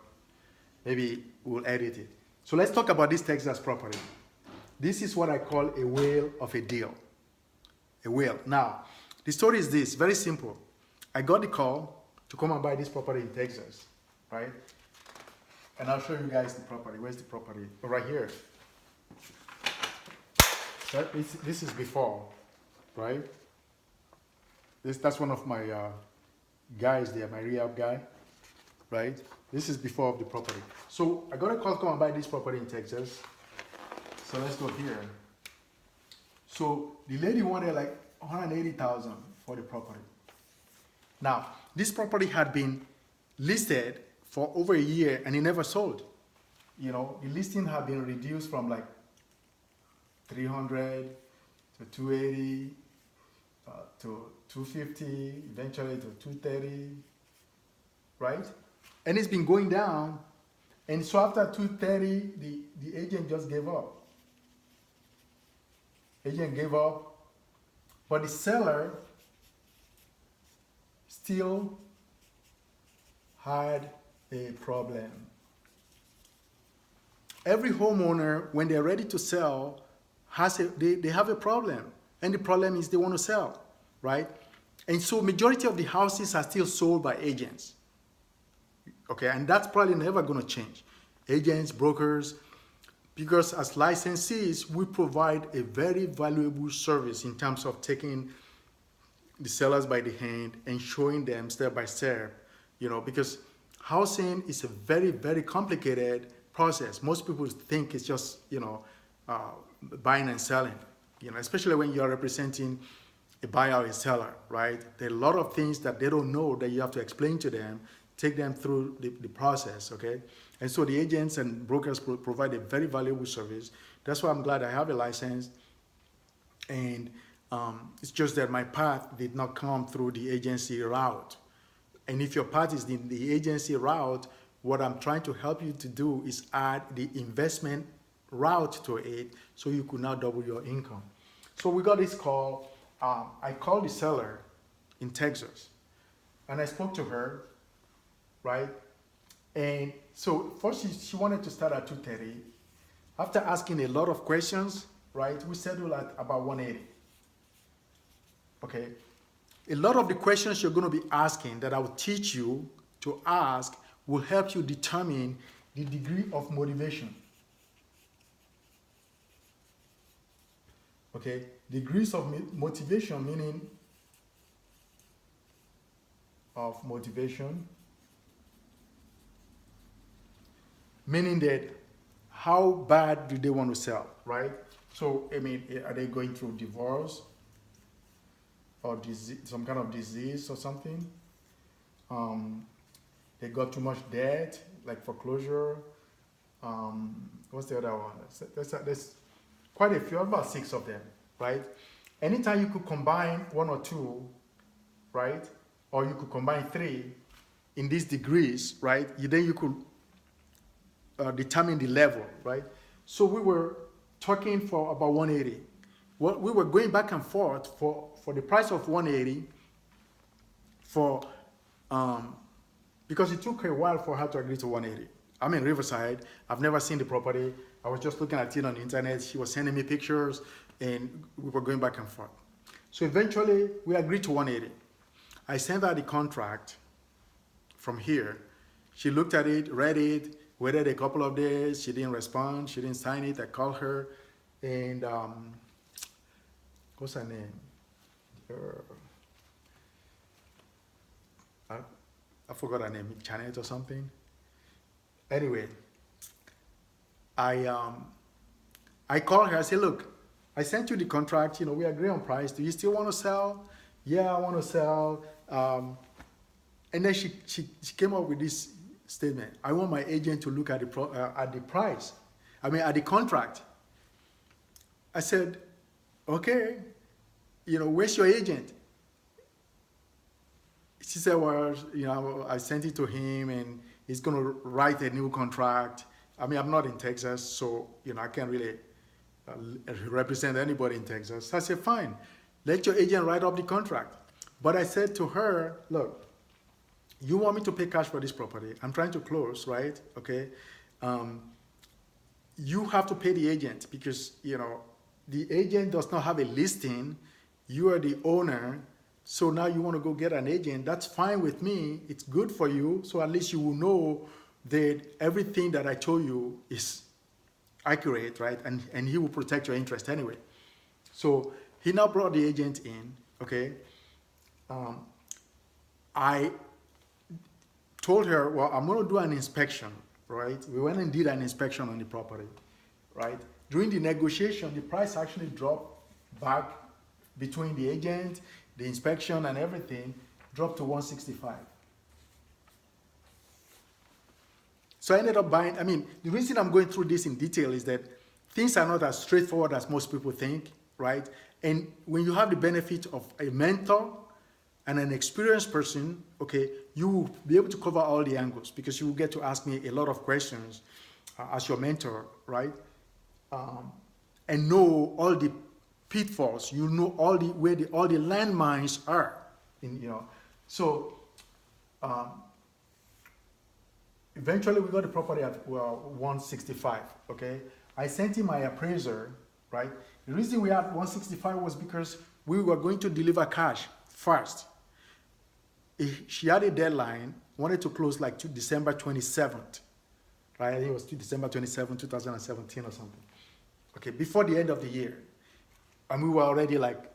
maybe we'll edit it. So let's talk about this Texas property. This is what I call a whale of a deal. A whale. Now, the story is this, very simple. I got the call to come and buy this property in Texas, right? And I'll show you guys the property. Where's the property? Oh, right here. So this is before, right? That's one of my guys there, my rehab guy, right? This is before of the property. So I got a call to come and buy this property in Texas. So let's go here. So the lady wanted like $180,000 for the property. Now, this property had been listed for over a year and it never sold. You know, the listing had been reduced from like 300 to 280 to 250, eventually to 230, right? And it's been going down. And so after 230, the agent just gave up. Agent gave up, but the seller still had a problem. Every homeowner, when they're ready to sell, they have a problem. And the problem is they want to sell, right? And so majority of the houses are still sold by agents. Okay, and that's probably never going to change. Agents, brokers, because as licensees, we provide a very valuable service in terms of taking the sellers by the hand and showing them step by step, you know, because housing is a very, very complicated process. Most people think it's just, you know, buying and selling, you know, especially when you're representing a buyer or a seller, right? There are a lot of things that they don't know that you have to explain to them, take them through the process, okay? And so the agents and brokers provide a very valuable service. That's why I'm glad I have a license. And it's just that my path did not come through the agency route. And if your path is in the agency route, what I'm trying to help you to do is add the investment route to it so you could now double your income. So we got this call. I called the seller in Texas and I spoke to her, right? And so first she wanted to start at 230. After asking a lot of questions, right, we settled at about 180. Okay. A lot of the questions you're going to be asking that I will teach you to ask will help you determine the degree of motivation. Okay, degrees of motivation, meaning that how bad do they want to sell, right? So, I mean, are they going through divorce or disease, some kind of disease or something? They got too much debt, like foreclosure. What's the other one? There's quite a few, about 6 of them, right? Anytime you could combine 1 or 2, right? Or you could combine 3 in these degrees, right? Then you could determine the level, right? So we were talking for about 180. Well, we were going back and forth for the price of 180 for because it took a while for her to agree to 180. I'm in Riverside. I've never seen the property. I was just looking at it on the internet. She was sending me pictures, and we were going back and forth. So eventually, we agreed to 180. I sent her the contract from here. She looked at it, read it, waited a couple of days. She didn't respond. She didn't sign it. I called her, and what's her name? I forgot her name, Janet or something. Anyway, I called her. I said, look, I sent you the contract. We agree on price. Do you still want to sell? Yeah, I want to sell. And then she came up with this statement. I want my agent to look at the price. At the contract. I said, okay, where's your agent? She said, well, I sent it to him and he's going to write a new contract. I'm not in Texas, so, I can't really represent anybody in Texas. I said, fine, let your agent write up the contract. But I said to her, look, you want me to pay cash for this property. I'm trying to close, right? Okay. You have to pay the agent because, the agent does not have a listing. You are the owner. So now you want to go get an agent. That's fine with me. It's good for you. So at least you will know that everything that I told you is accurate, right? And he will protect your interest anyway. So he now brought the agent in, okay? I told her, well, I'm going to do an inspection, right? We went and did an inspection on the property, right? During the negotiation, the price actually dropped back between the agent, the inspection and everything, dropped to 165. So I ended up buying. The reason I'm going through this in detail is that things are not as straightforward as most people think, right? And when you have the benefit of a mentor and an experienced person, okay, you will be able to cover all the angles because you will get to ask me a lot of questions as your mentor, right? And know all the pitfalls. You know all the where all the landmines are, So eventually we got the property at 165. Okay, I sent him my appraiser. Right. The reason we had 165 was because we were going to deliver cash first. She had a deadline, wanted to close like to December 27th. Right, I think it was December 27, 2017 or something. Okay, before the end of the year. And we were already like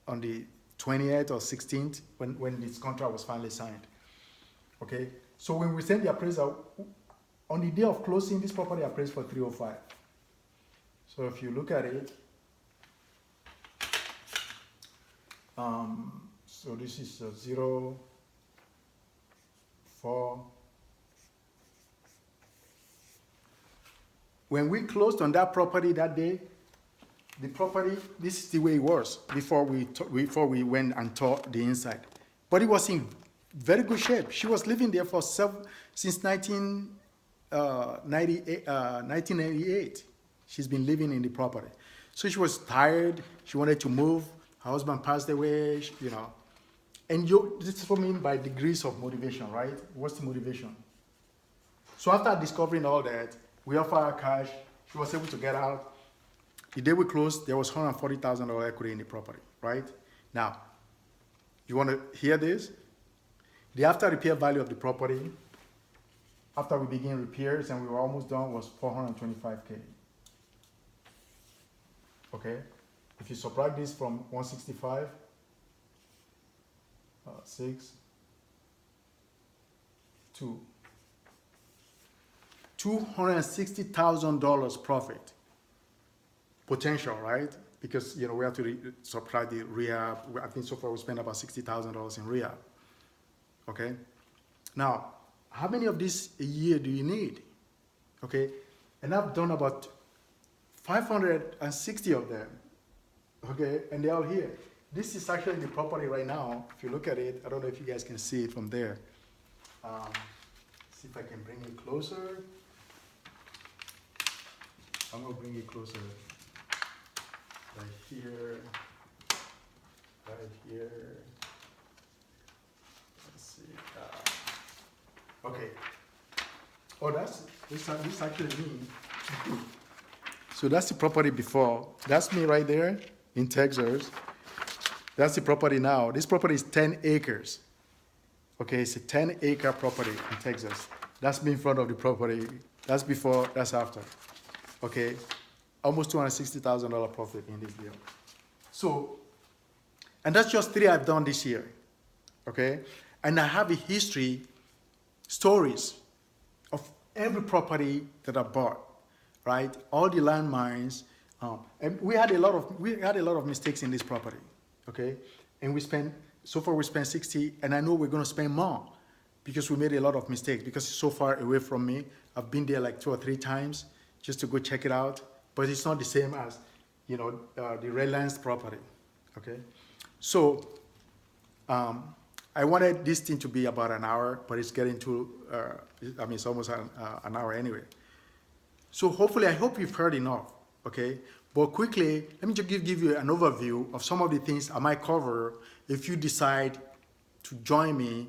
on the 20th or 16th when this contract was finally signed. Okay, so when we sent the appraisal, on the day of closing, this property appraised for 305. So if you look at it, so this is 0, 4. When we closed on that property that day, the property, this is the way it was before we went and tore the inside. But it was in very good shape. She was living there since 1998. She's been living in the property. So she was tired. She wanted to move. Her husband passed away, And this is what I mean by degrees of motivation, right? What's the motivation? So after discovering all that, we offered her cash. She was able to get out. The day we closed, there was $140,000 equity in the property, right? Now, you want to hear this? The after repair value of the property, after we began repairs and we were almost done, was $425K. Okay? If you subtract this from 165, 6, 2, $260,000 profit potential, right? Because we have to supply the rehab. I think so far we spent about $60,000 in rehab. Okay. Now, how many of these a year do you need? Okay, and I've done about 560 of them. Okay, and they're all here. This is actually the property right now. If you look at it, I don't know if you guys can see it from there. See if I can bring it closer. I'm gonna bring it closer. Right here. Right here. Let's see. Okay. Oh, this actually me. So that's the property before. That's me right there in Texas. That's the property now. This property is 10 acres. Okay, it's a 10-acre property in Texas. That's me in front of the property. That's before, that's after. Okay, almost $260,000 profit in this deal. So, and that's just 3 I've done this year. Okay, and I have a history, stories of every property that I bought, right? All the landmines, and we had a lot of mistakes in this property, okay? And so far we spent 60, and I know we're gonna spend more because we made a lot of mistakes because it's so far away from me. I've been there like 2 or 3 times just to go check it out, but it's not the same as, the Redlands property, okay? So, I wanted this thing to be about an hour, but it's getting to, it's almost an hour anyway. So hopefully, I hope you've heard enough, okay? But quickly, let me just give you an overview of some of the things I might cover if you decide to join me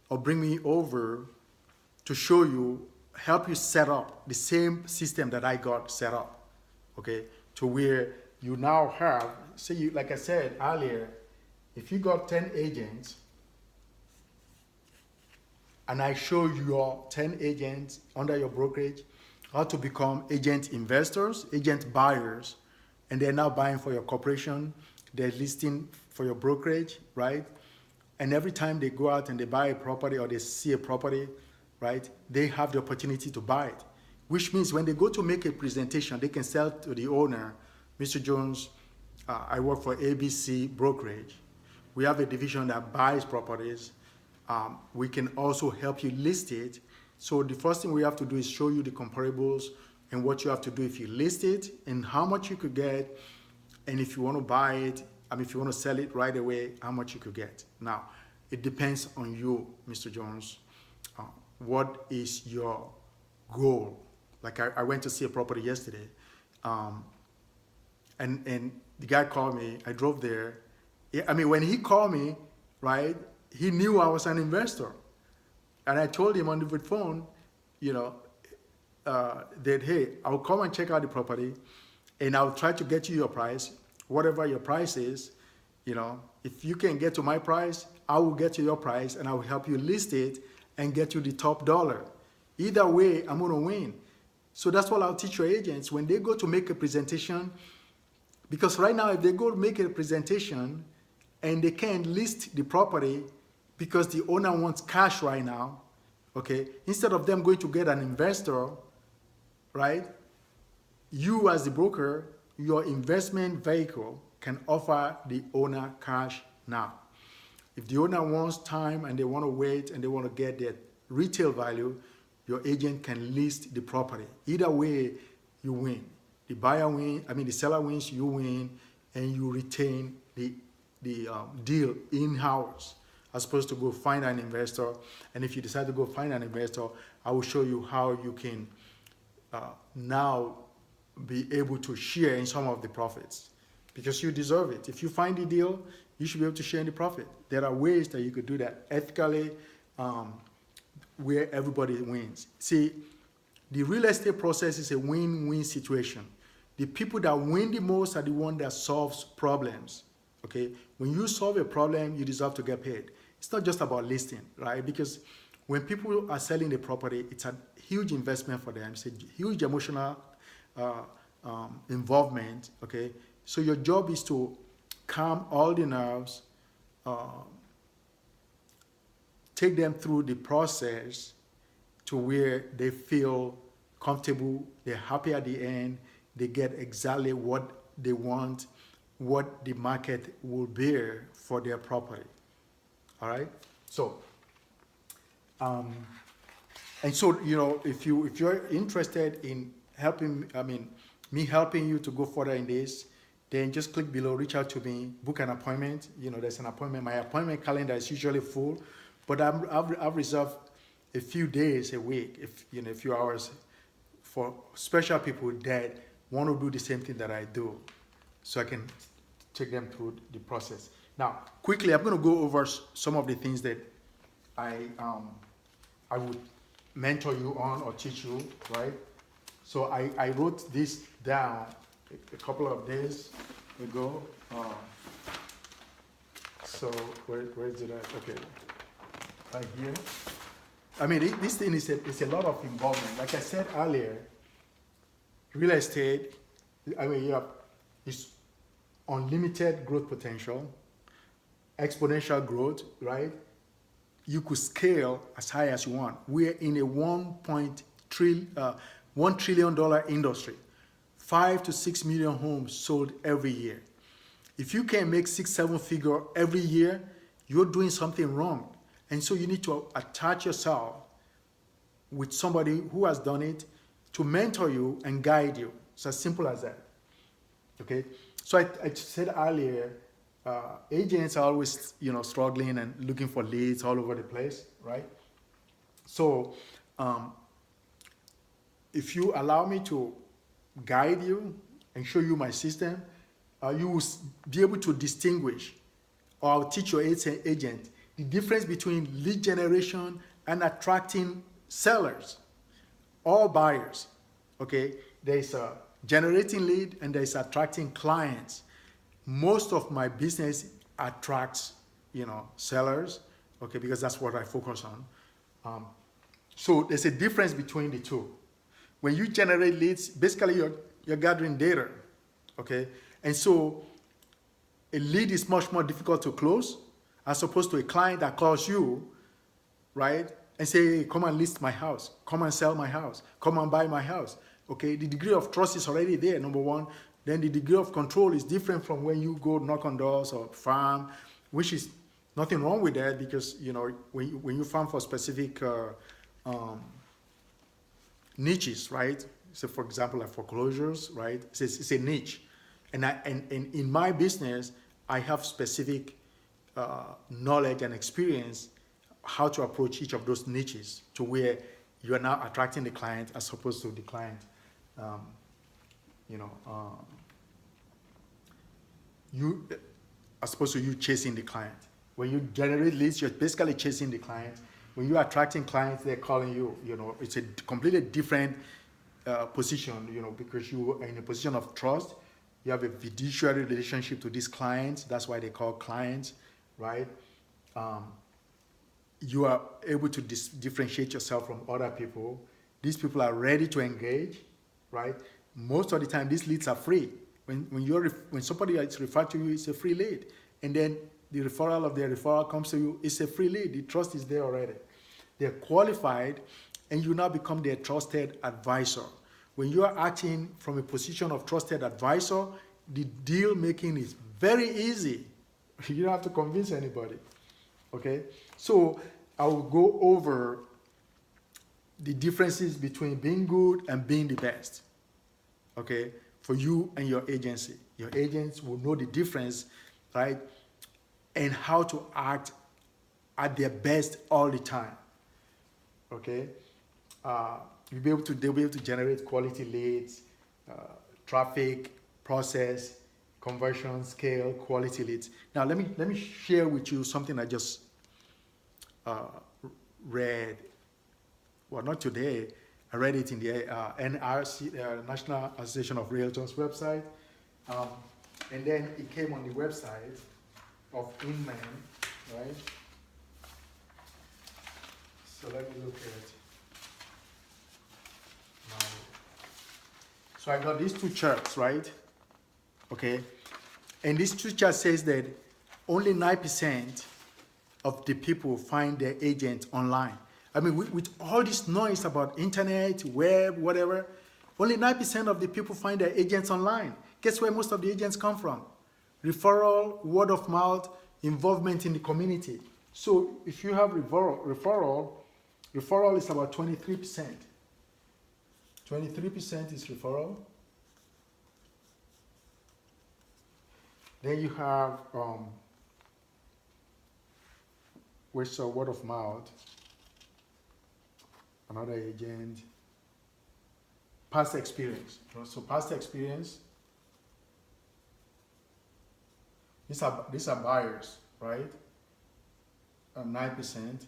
or bring me over to show you, help you set up the same system that I got set up, okay? To where you now have, like I said earlier, if you got 10 agents, and I show you your 10 agents under your brokerage, how to become agent investors, agent buyers, and they're now buying for your corporation, they're listing for your brokerage, right? And every time they go out and they buy a property or they see a property, right, they have the opportunity to buy it, which means when they go to make a presentation, they can sell to the owner, Mr. Jones, I work for ABC Brokerage. We have a division that buys properties. We can also help you list it. So the first thing we have to do is show you the comparables and what you have to do if you list it and how much you could get. And if you want to buy it, if you want to sell it right away, how much you could get. Now, it depends on you, Mr. Jones. What is your goal? Like I went to see a property yesterday, and the guy called me. I drove there. When he called me, right, he knew I was an investor. And I told him on the phone, that, hey, I'll come and check out the property and I'll try to get you your price, whatever your price is. If you can get to my price, I will get you your price and I will help you list it and get you the top dollar. Either way, I'm going to win. So that's what I'll teach your agents when they go to make a presentation. Because right now, if they go to make a presentation and they can't list the property because the owner wants cash right now, okay, instead of them going to get an investor, right, you as the broker, your investment vehicle can offer the owner cash now. If the owner wants time and they want to wait and they want to get their retail value, your agent can list the property. Either way, you win. The buyer wins, the seller wins, you win, and you retain the deal in-house as opposed to go find an investor. And if you decide to go find an investor, I will show you how you can now be able to share in some of the profits because you deserve it. If you find the deal, you should be able to share in the profit. There are ways that you could do that ethically, where everybody wins. See, the real estate process is a win-win situation. The people that win the most are the one that solves problems, okay? When you solve a problem, you deserve to get paid. It's not just about listing, right? Because when people are selling the property, it's a huge investment for them. It's a huge emotional involvement, okay? So your job is to calm all the nerves, take them through the process to where they feel comfortable, they're happy at the end, they get exactly what they want, what the market will bear for their property. All right. So, and so, if you're interested in helping, me helping you to go further in this, then just click below, reach out to me, book an appointment. There's an appointment. My appointment calendar is usually full, but I've reserved a few days a week, a few hours for special people that want to do the same thing that I do, so I can take them through the process. Now, quickly, I'm going to go over some of the things that I would mentor you on or teach you, right? So I wrote this down a couple of days ago. So where is it at? Okay, right here. This thing is a lot of involvement. Like I said earlier, real estate, it's unlimited growth potential, exponential growth, right? You could scale as high as you want. We're in a $1 trillion industry. 5 to 6 million homes sold every year. If you can make 6-7 figure every year, you're doing something wrong. And so you need to attach yourself with somebody who has done it to mentor you and guide you. It's as simple as that. Okay? So I said earlier, agents are always, struggling and looking for leads all over the place, right? So if you allow me to guide you and show you my system, you will be able to distinguish, or I'll teach your agent the difference between lead generation and attracting sellers or buyers. Okay, there's a generating lead and there's attracting clients. Most of my business attracts, sellers, okay, because that's what I focus on. So there's a difference between the two. When you generate leads, basically you're gathering data, okay? And so a lead is much more difficult to close as opposed to a client that calls you, right? And say, hey, come and list my house, come and sell my house, come and buy my house. Okay, the degree of trust is already there, number one. Then the degree of control is different from when you go knock on doors or farm, which is nothing wrong with that, because when you farm for specific niches, right? So for example, like foreclosures, right? It's a niche, and in my business, I have specific knowledge and experience how to approach each of those niches to where you are now attracting the client as opposed to the client. As opposed to you chasing the client. When you generate leads, you're basically chasing the client. When you're attracting clients, they're calling you. It's a completely different position. Because you are in a position of trust. You have a fiduciary relationship to these clients. That's why they call clients, right? You are able to differentiate yourself from other people. These people are ready to engage, right? Most of the time, these leads are free. When somebody is referred to you, it's a free lead. And then the referral of their referral comes to you, it's a free lead. The trust is there already. They're qualified, and you now become their trusted advisor. When you are acting from a position of trusted advisor, the deal making is very easy. You don't have to convince anybody. Okay? So I will go over the differences between being good and being the best. Okay? For you and your agency. Your agents will know the difference, right? And how to act at their best all the time. Okay? They'll be able to generate quality leads, traffic, process, conversion, scale, quality leads. Now let me share with you something I just read. Well, not today. I read it in the NRC, National Association of Realtors website, and then it came on the website of Inman, right? So let me look at it. So I got these two charts, right? Okay, and these two charts says that only 9% of the people find their agent online. I mean, with all this noise about internet, web, whatever, only 9% of the people find their agents online. Guess where most of the agents come from? Referral, word of mouth, involvement in the community. So if you have referral is about 23%. 23% is referral. Then you have where's your word of mouth, another agent, past experience. So past experience, these are buyers, right? 9%.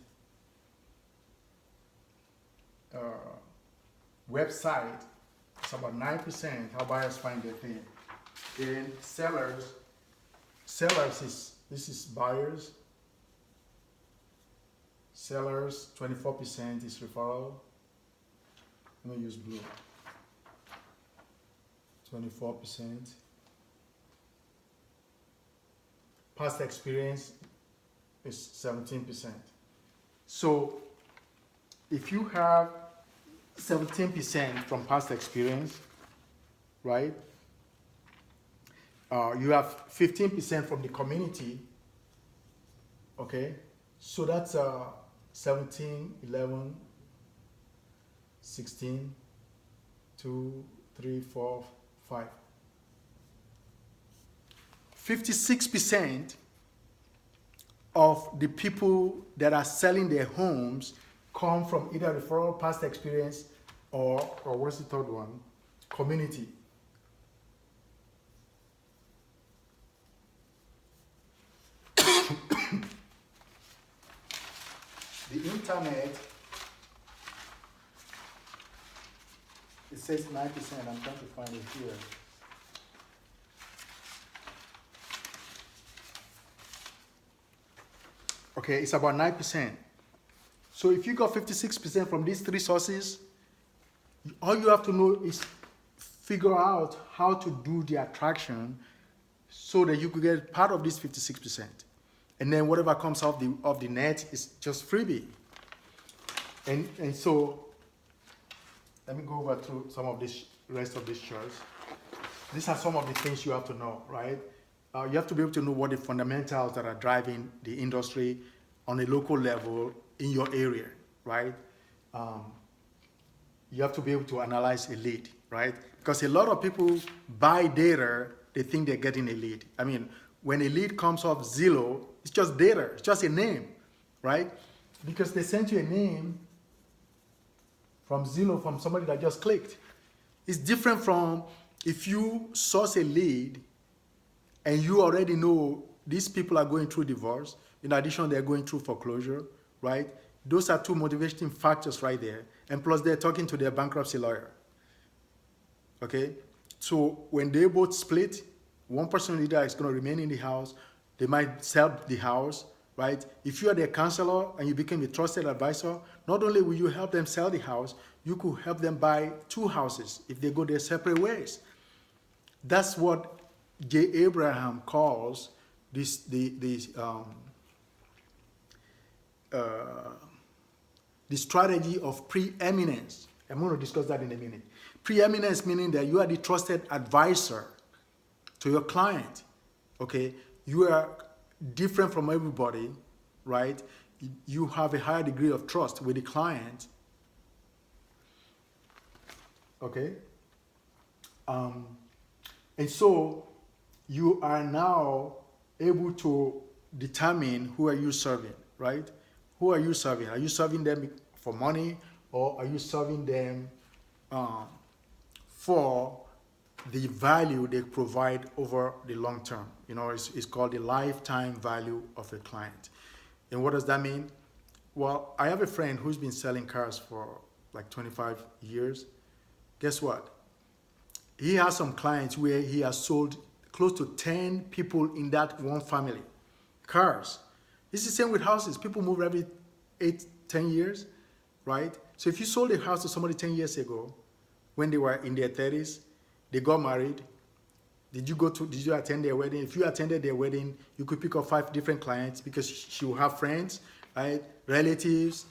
Website, it's about 9% how buyers find their thing. Then sellers this is buyers. Sellers, 24% is referral. Let me use blue. 24%. Past experience is 17%. So if you have 17% from past experience, right? You have 15% from the community, okay? So that's 17, 11, 16, 2, 3, 4, 5. 56% of the people that are selling their homes come from either referral, past experience, or what's the third one? Community. The internet, it says 9%. I'm trying to find it here. Okay, it's about 9%. So if you got 56% from these three sources, all you have to know is figure out how to do the attraction so that you could get part of this 56%. And then whatever comes off the net is just freebie. And so let me go over to some of this rest of these charts. These are some of the things you have to know, right? You have to be able to know what the fundamentals that are driving the industry on a local level in your area, right? You have to be able to analyze a lead, right? Because a lot of people buy data, they think they're getting a lead. I mean, when a lead comes off Zillow, it's just data, it's just a name, right? Because they sent you a name from Zillow from somebody that just clicked. It's different from if you source a lead and you already know these people are going through divorce, in addition, they're going through foreclosure, right? Those are two motivating factors right there. And plus, they're talking to their bankruptcy lawyer, okay? So when they both split, one person either is going to remain in the house, they might sell the house, right? If you are their counselor and you become a trusted advisor, not only will you help them sell the house, you could help them buy two houses if they go their separate ways. That's what J. Abraham calls the strategy of preeminence. I'm going to discuss that in a minute. Preeminence meaning that you are the trusted advisor to your client, okay? You are different from everybody, right? You have a higher degree of trust with the client, okay? And so you are now able to determine who are you serving, right? Who are you serving? Are you serving them for money, or are you serving them for the value they provide over the long term? You know, it's called the lifetime value of a client. And what does that mean? Well, I have a friend who's been selling cars for like 25 years. Guess what? He has some clients where he has sold close to 10 people in that one family cars. It's the same with houses. People move every 8, 10 years, right? So if you sold a house to somebody 10 years ago, when they were in their 30s, they got married, did you attend their wedding? If you attended their wedding, you could pick up 5 different clients because she will have friends, right? Relatives,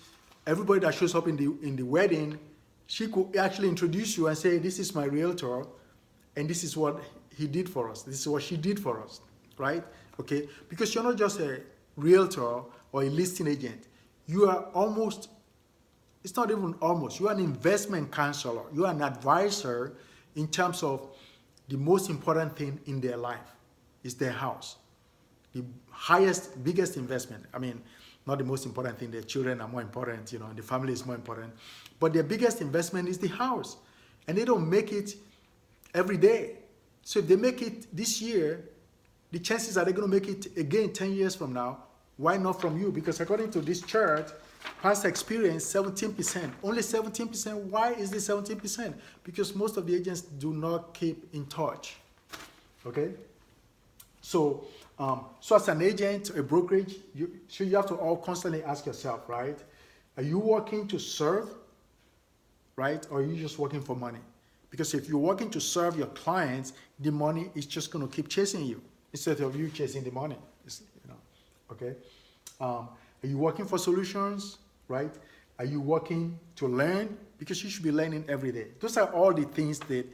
everybody that shows up in the wedding, she could actually introduce you and say, this is my realtor, and this is what he did for us. This is what she did for us, right? Okay, because you're not just a realtor or a listing agent. You are almost, it's not even almost, you are an investment counselor. You are an advisor in terms of the most important thing in their life is their house. The highest, biggest investment. I mean, not the most important thing. Their children are more important, and the family is more important. But their biggest investment is the house. And they don't make it every day. So if they make it this year, the chances are they're going to make it again 10 years from now. Why not from you? Because according to this chart, past experience, 17%. Only 17%. Why is this 17%? Because most of the agents do not keep in touch. Okay? So as an agent, a brokerage, you have to all constantly ask yourself, right? Are you working to serve, right? Or are you just working for money? Because if you're working to serve your clients, the money is just going to keep chasing you instead of you chasing the money. Okay? Are you working for solutions, right? Are you working to learn? Because you should be learning every day. Those are all the things that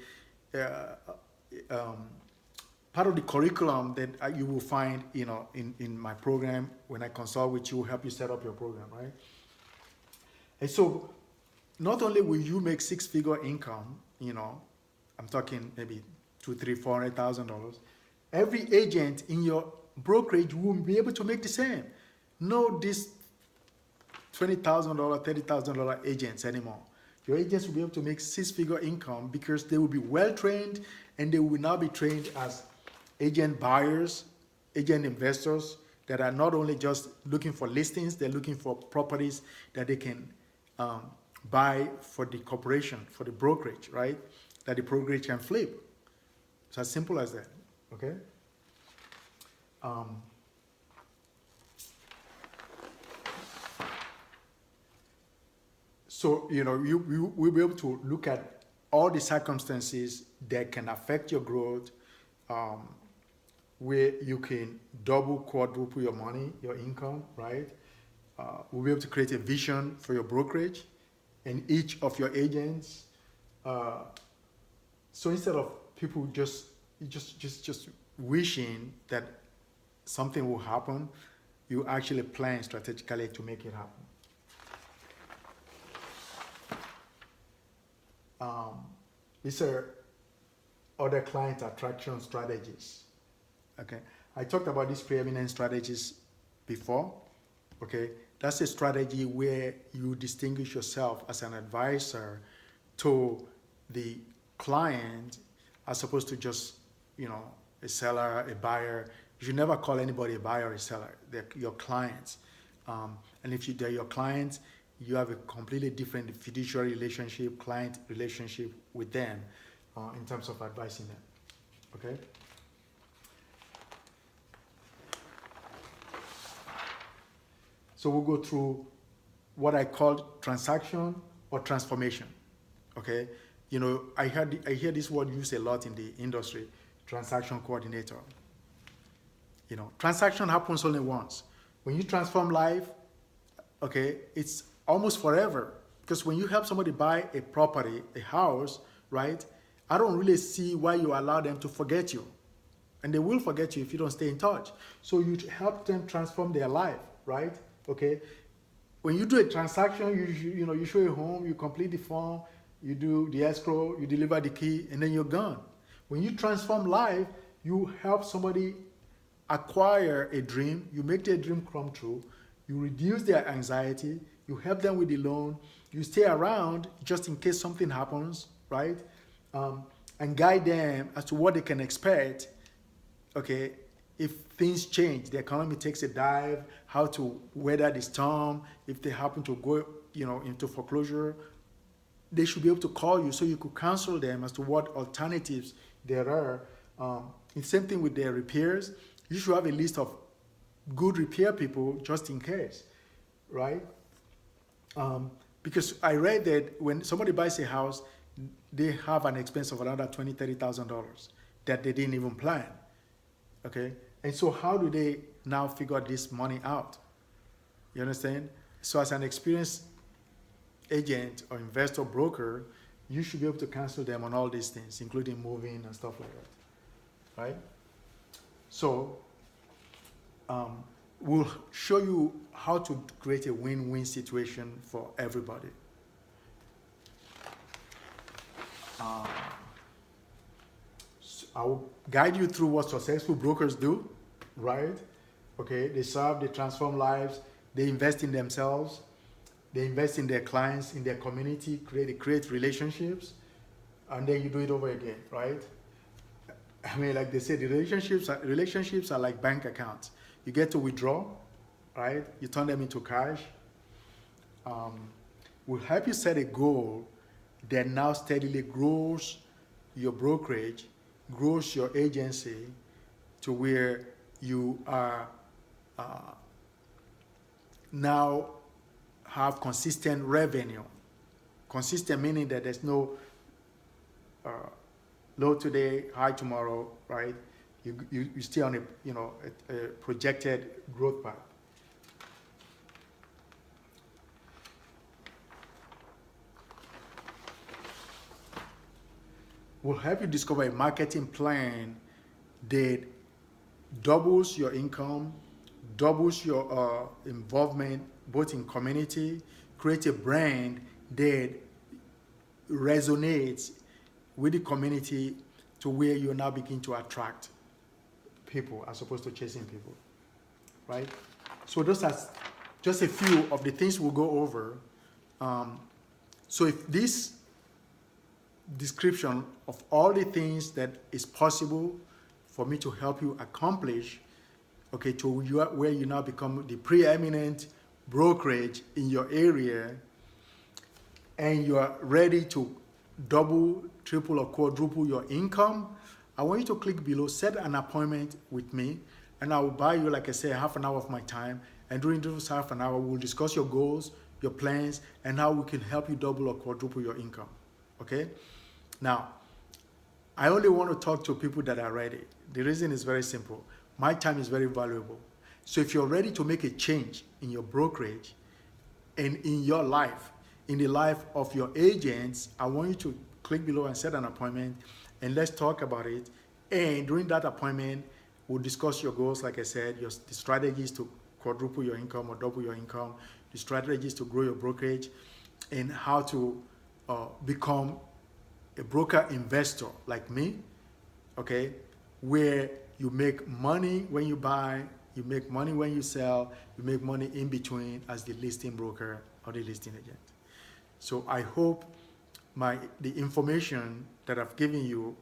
part of the curriculum that you will find, in my program when I consult with you, help you set up your program, right? And so, not only will you make six-figure income, I'm talking maybe $200,000, $300,000, $400,000. Every agent in your brokerage won't be able to make the same. No, this $20,000, $30,000 agents anymore. Your agents will be able to make six-figure income because they will be well-trained and they will now be trained as agent buyers, agent investors that are not only just looking for listings, they're looking for properties that they can buy for the corporation, for the brokerage, right? That the brokerage can flip. It's as simple as that, okay? So, we'll be able to look at all the circumstances that can affect your growth, where you can double, quadruple your money, your income, right? We'll be able to create a vision for your brokerage and each of your agents. So instead of people just wishing that something will happen, you actually plan strategically to make it happen. These are other client attraction strategies. Okay, I talked about these preeminent strategies before. Okay, that's a strategy where you distinguish yourself as an advisor to the client as opposed to just, a seller, a buyer. You should never call anybody a buyer or a seller. They're your clients. And if they're your clients, you have a completely different fiduciary relationship, client relationship with them in terms of advising them. Okay? So we'll go through what I call transaction or transformation. Okay? I hear this word used a lot in the industry, transaction coordinator. Transaction happens only once. When you transform life, okay, it's almost forever. Because when you help somebody buy a property, a house, right, I don't really see why you allow them to forget you. And they will forget you if you don't stay in touch. So you help them transform their life, right? Okay. When you do a transaction, you show a home, you complete the form, you do the escrow, you deliver the key, and then you're gone. When you transform life, you help somebody acquire a dream, you make their dream come true, you reduce their anxiety, you help them with the loan, you stay around just in case something happens, right? And guide them as to what they can expect, okay, if things change, the economy takes a dive, how to weather the storm, if they happen to go, into foreclosure, they should be able to call you so you could counsel them as to what alternatives there are. The same thing with their repairs. You should have a list of good repair people just in case, right? Because I read that when somebody buys a house, they have an expense of another $20,000, $30,000 that they didn't even plan, okay? And so how do they now figure this money out? You understand? So as an experienced agent or investor broker, you should be able to counsel them on all these things, including moving and stuff like that. right? So we'll show you how to create a win-win situation for everybody. So I will guide you through what successful brokers do, right? Okay, they serve, they transform lives, they invest in themselves, they invest in their clients, in their community, create relationships, and then you do it over again, right? I mean, like they say, the relationships are like bank accounts. You get to withdraw, right? You turn them into cash. Will help you set a goal that now steadily grows your brokerage, grows your agency to where you are now have consistent revenue. Consistent meaning that there's no low today, high tomorrow, right? You stay on a projected growth path. Will help you discover a marketing plan that doubles your income, doubles your involvement both in community, create a brand that resonates with the community to where you now begin to attract people as opposed to chasing people, right? So those are just a few of the things we'll go over. So if this description of all the things that is possible for me to help you accomplish, okay, to where you now become the preeminent brokerage in your area, and you are ready to double, triple, or quadruple your income, I want you to click below, set an appointment with me, and I will buy you, like I said, half an hour of my time. And during this half an hour, we'll discuss your goals, your plans, and how we can help you double or quadruple your income. Okay? Now, I only want to talk to people that are ready. The reason is very simple. My time is very valuable. So if you're ready to make a change in your brokerage and in your life, in the life of your agents, I want you to click below and set an appointment, and let's talk about it. And during that appointment, we'll discuss your goals, like I said, the strategies to quadruple your income or double your income, the strategies to grow your brokerage, and how to become a broker investor like me, okay, where you make money when you buy, you make money when you sell, you make money in between as the listing broker or the listing agent. So I hope the information that I've given you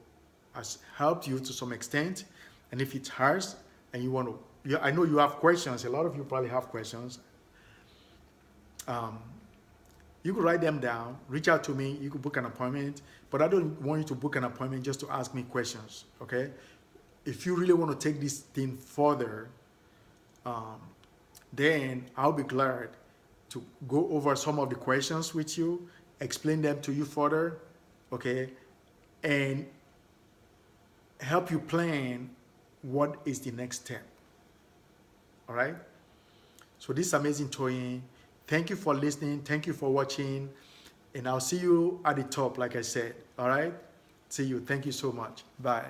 has helped you to some extent. And if it has, and you want to, I know you have questions. A lot of you probably have questions. You could write them down, reach out to me, you could book an appointment, but I don't want you to book an appointment just to ask me questions, okay? If you really want to take this thing further, then I'll be glad to go over some of the questions with you, explain them to you further, okay? And help you plan what is the next step, all right? So this is Amazing Toyin. Thank you for listening. Thank you for watching. And I'll see you at the top, like I said. All right? See you. Thank you so much. Bye.